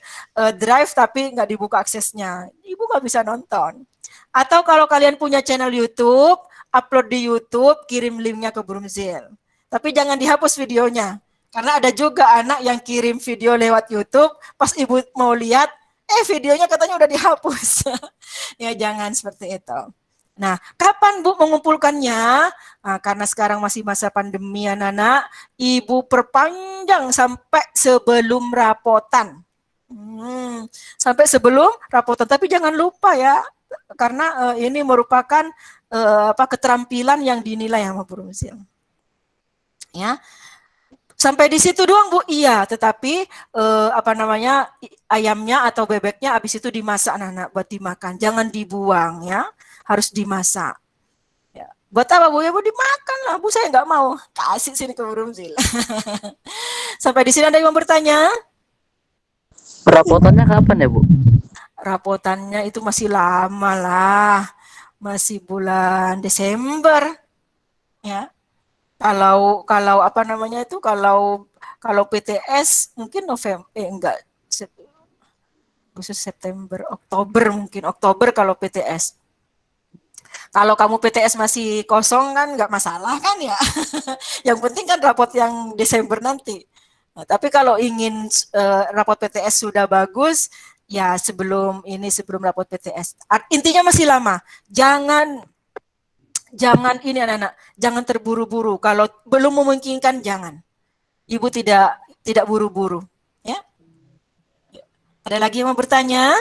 drive tapi nggak dibuka aksesnya. Ibu nggak bisa nonton. Atau kalau kalian punya channel YouTube, upload di YouTube, kirim linknya ke Burumzil. Tapi jangan dihapus videonya. Karena ada juga anak yang kirim video lewat YouTube, pas ibu mau lihat, videonya katanya udah dihapus. Ya jangan seperti itu. Nah, kapan Bu mengumpulkannya? Nah, karena sekarang masih masa pandemi anak-anak, ibu perpanjang sampai sebelum rapotan. Sampai sebelum rapotan, tapi jangan lupa ya, karena ini merupakan keterampilan yang dinilai sama Burumzil. Ya. Sampai di situ doang Bu? Iya, tetapi apa namanya ayamnya atau bebeknya habis itu dimasak anak-anak buat dimakan. Jangan dibuang ya, harus dimasak. Ya. Buat apa Bu? Ya Bu dimakan lah Bu, saya nggak mau. Kasih sini ke Bu Rumzil. Sampai di sini ada yang mau bertanya? Perabotannya kapan ya Bu? Rapotannya itu masih lama lah, masih bulan Desember ya. Kalau apa namanya itu kalau PTS mungkin November enggak khusus September Oktober mungkin Oktober kalau PTS. Kalau kamu PTS masih kosong kan nggak masalah kan ya. Yang penting kan rapot yang Desember nanti. Nah, tapi kalau ingin rapot PTS sudah bagus ya sebelum rapot PTS. Intinya masih lama. Jangan ini anak-anak, jangan terburu-buru. Kalau belum memungkinkan jangan. Ibu tidak buru-buru, ya. Ada lagi yang mau bertanya?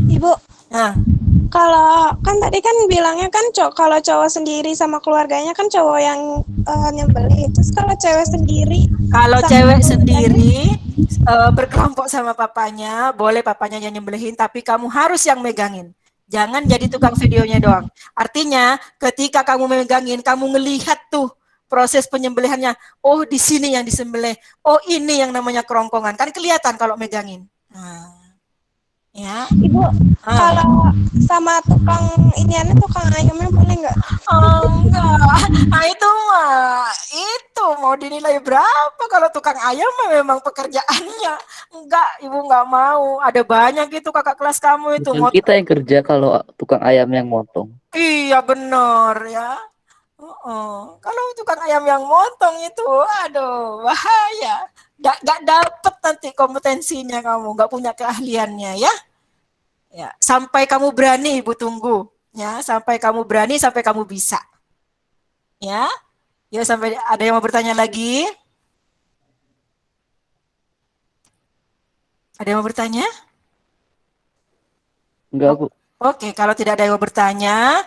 Ibu, Nah, kalau kan tadi kan bilangnya kan kalau cowok sendiri sama keluarganya kan cowok yang nyembelih. Terus kalau cewek sendiri kalau sama cewek keluarganya, sendiri berkelompok sama papanya, boleh papanya yang nyembelihin, tapi kamu harus yang megangin. Jangan jadi tukang videonya doang. Artinya, ketika kamu megangin, kamu ngelihat tuh proses penyembelihannya. Oh, di sini yang disembelih. Oh, ini yang namanya kerongkongan. Kan kelihatan kalau megangin. Nah, ya. Ibu, Ah. kalau sama tukang ayamnya boleh nggak? Oh, enggak. Nah, itu mau dinilai berapa kalau tukang ayam memang pekerjaannya. Enggak, Ibu enggak mau. Ada banyak itu kakak kelas kamu itu. Bukan kita yang kerja kalau tukang ayam yang motong. Iya benar ya. Kalau tukang ayam yang motong itu, aduh bahaya. Gak dapet nanti kompetensinya kamu, gak punya keahliannya ya. Ya, sampai kamu berani Ibu tunggu. Ya, sampai kamu berani, sampai kamu bisa. Ya, ya sampai ada yang mau bertanya lagi? Ada yang mau bertanya? Enggak Bu. Oke, kalau tidak ada yang mau bertanya,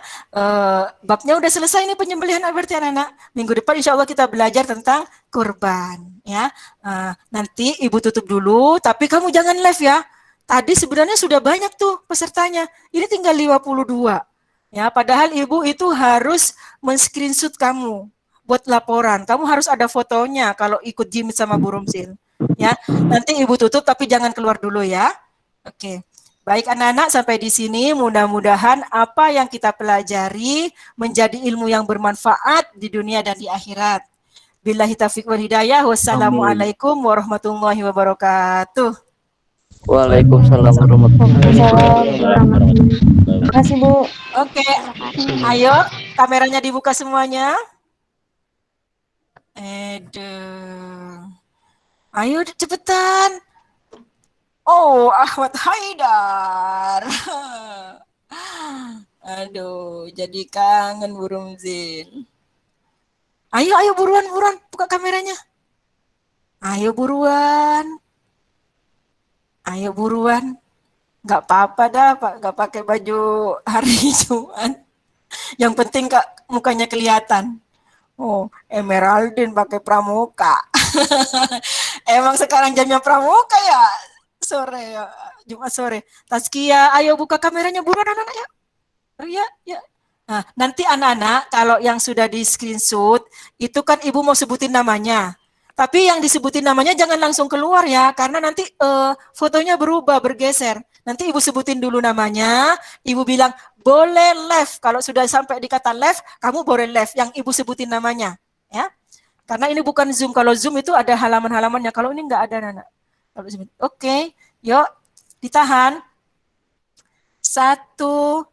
babnya udah selesai nih penyembelihan berarti anak-anak. Minggu depan insya Allah kita belajar tentang kurban. Ya, nanti Ibu tutup dulu, tapi kamu jangan live ya. Tadi sebenarnya sudah banyak tuh pesertanya. Ini tinggal 52. Ya, padahal Ibu itu harus men-screenshot kamu buat laporan. Kamu harus ada fotonya kalau ikut jimit sama Bu Rumsil. Ya, nanti Ibu tutup tapi jangan keluar dulu ya. Oke. Baik anak-anak, sampai di sini mudah-mudahan apa yang kita pelajari menjadi ilmu yang bermanfaat di dunia dan di akhirat. Billahi taufiq wal hidayah. Wassalamualaikum warahmatullahi wabarakatuh. Waalaikumsalam warahmatullahi wabarakatuh. Terima kasih Bu. Oke, ayo kameranya dibuka semuanya. Ayo cepetan. Oh, Ahmad Haidar. Aduh, jadi kangen Bu Rumzin. Ayo buruan, buka kameranya. Ayo buruan. Nggak apa-apa dah, Pak. Nggak pakai baju hari Jumat. Yang penting Kak, mukanya kelihatan. Oh, Emeraldine pakai pramuka. Emang sekarang jamnya pramuka ya? Sore ya, Jumat sore. Tazkia, ayo buka kameranya buruan anak-anak ya. Oh ya. Nah, nanti anak-anak kalau yang sudah di screenshot itu kan Ibu mau sebutin namanya. Tapi yang disebutin namanya jangan langsung keluar ya, karena nanti fotonya berubah, bergeser. Nanti Ibu sebutin dulu namanya, Ibu bilang boleh left. Kalau sudah sampai di kata left, kamu boleh left yang Ibu sebutin namanya, ya. Karena ini bukan Zoom. Kalau Zoom itu ada halaman-halamannya. Kalau ini enggak ada, Nana. Oke, yuk ditahan. 1,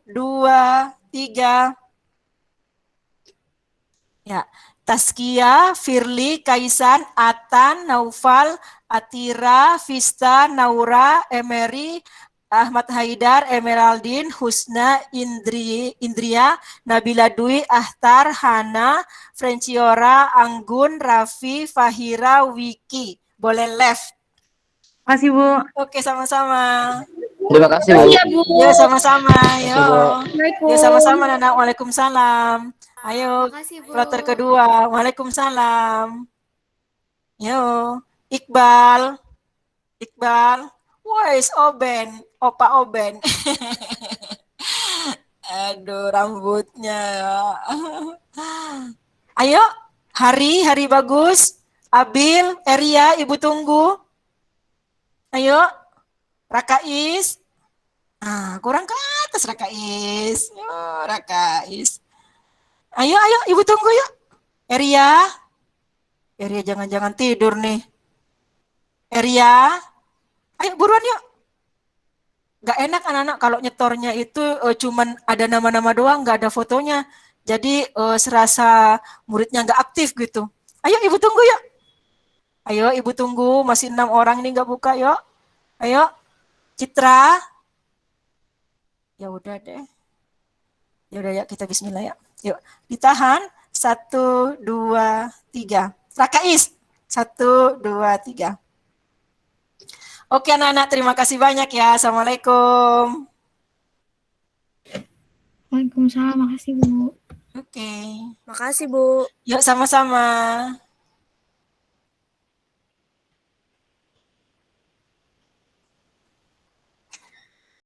2, 3. Ya, Tazkia, Firly, Kaisan, Atan, Naufal, Atira, Vista, Naura, Emery, Ahmad Haidar, Emeraldine, Husna, Indria, Nabila Dwi, Ahtar, Hana, Frenciora, Anggun, Raffi, Fahira, Wiki. Boleh left. Terima kasih Bu. Oke, sama-sama. Terima kasih Bu. Ya, sama-sama. Yo. Assalamualaikum. Ya, sama-sama, Nana. Waalaikumsalam. Ayo, Makasih, Bu. kloter kedua. Waalaikumsalam. Yo, Iqbal. Iqbal. Wes Oben, Opa Oben. Aduh, rambutnya. Ayo, Hari bagus. Abil, Eria, Ibu tunggu. Ayo, Rakais. Ah, kurang ke atas Rakais. Yo, Rakais. Ayo, Ibu tunggu yuk. Eria. Eria jangan-jangan tidur nih. Eria. Ayo buruan yuk. Gak enak anak-anak kalau nyetornya itu cuman ada nama-nama doang, gak ada fotonya. Jadi serasa muridnya gak aktif gitu. Ayo Ibu tunggu yuk. Ayo Ibu tunggu, masih 6 orang ini gak buka yuk. Ayo, Citra. Ya udah deh. Ya udah ya kita Bismillah ya. Yuk, ditahan. 1, 2, 3. Rakais. 1, 2, 3. Oke anak-anak, terima kasih banyak ya. Assalamualaikum. Waalaikumsalam, makasih Bu. Oke. Makasih, Bu. Yuk sama-sama.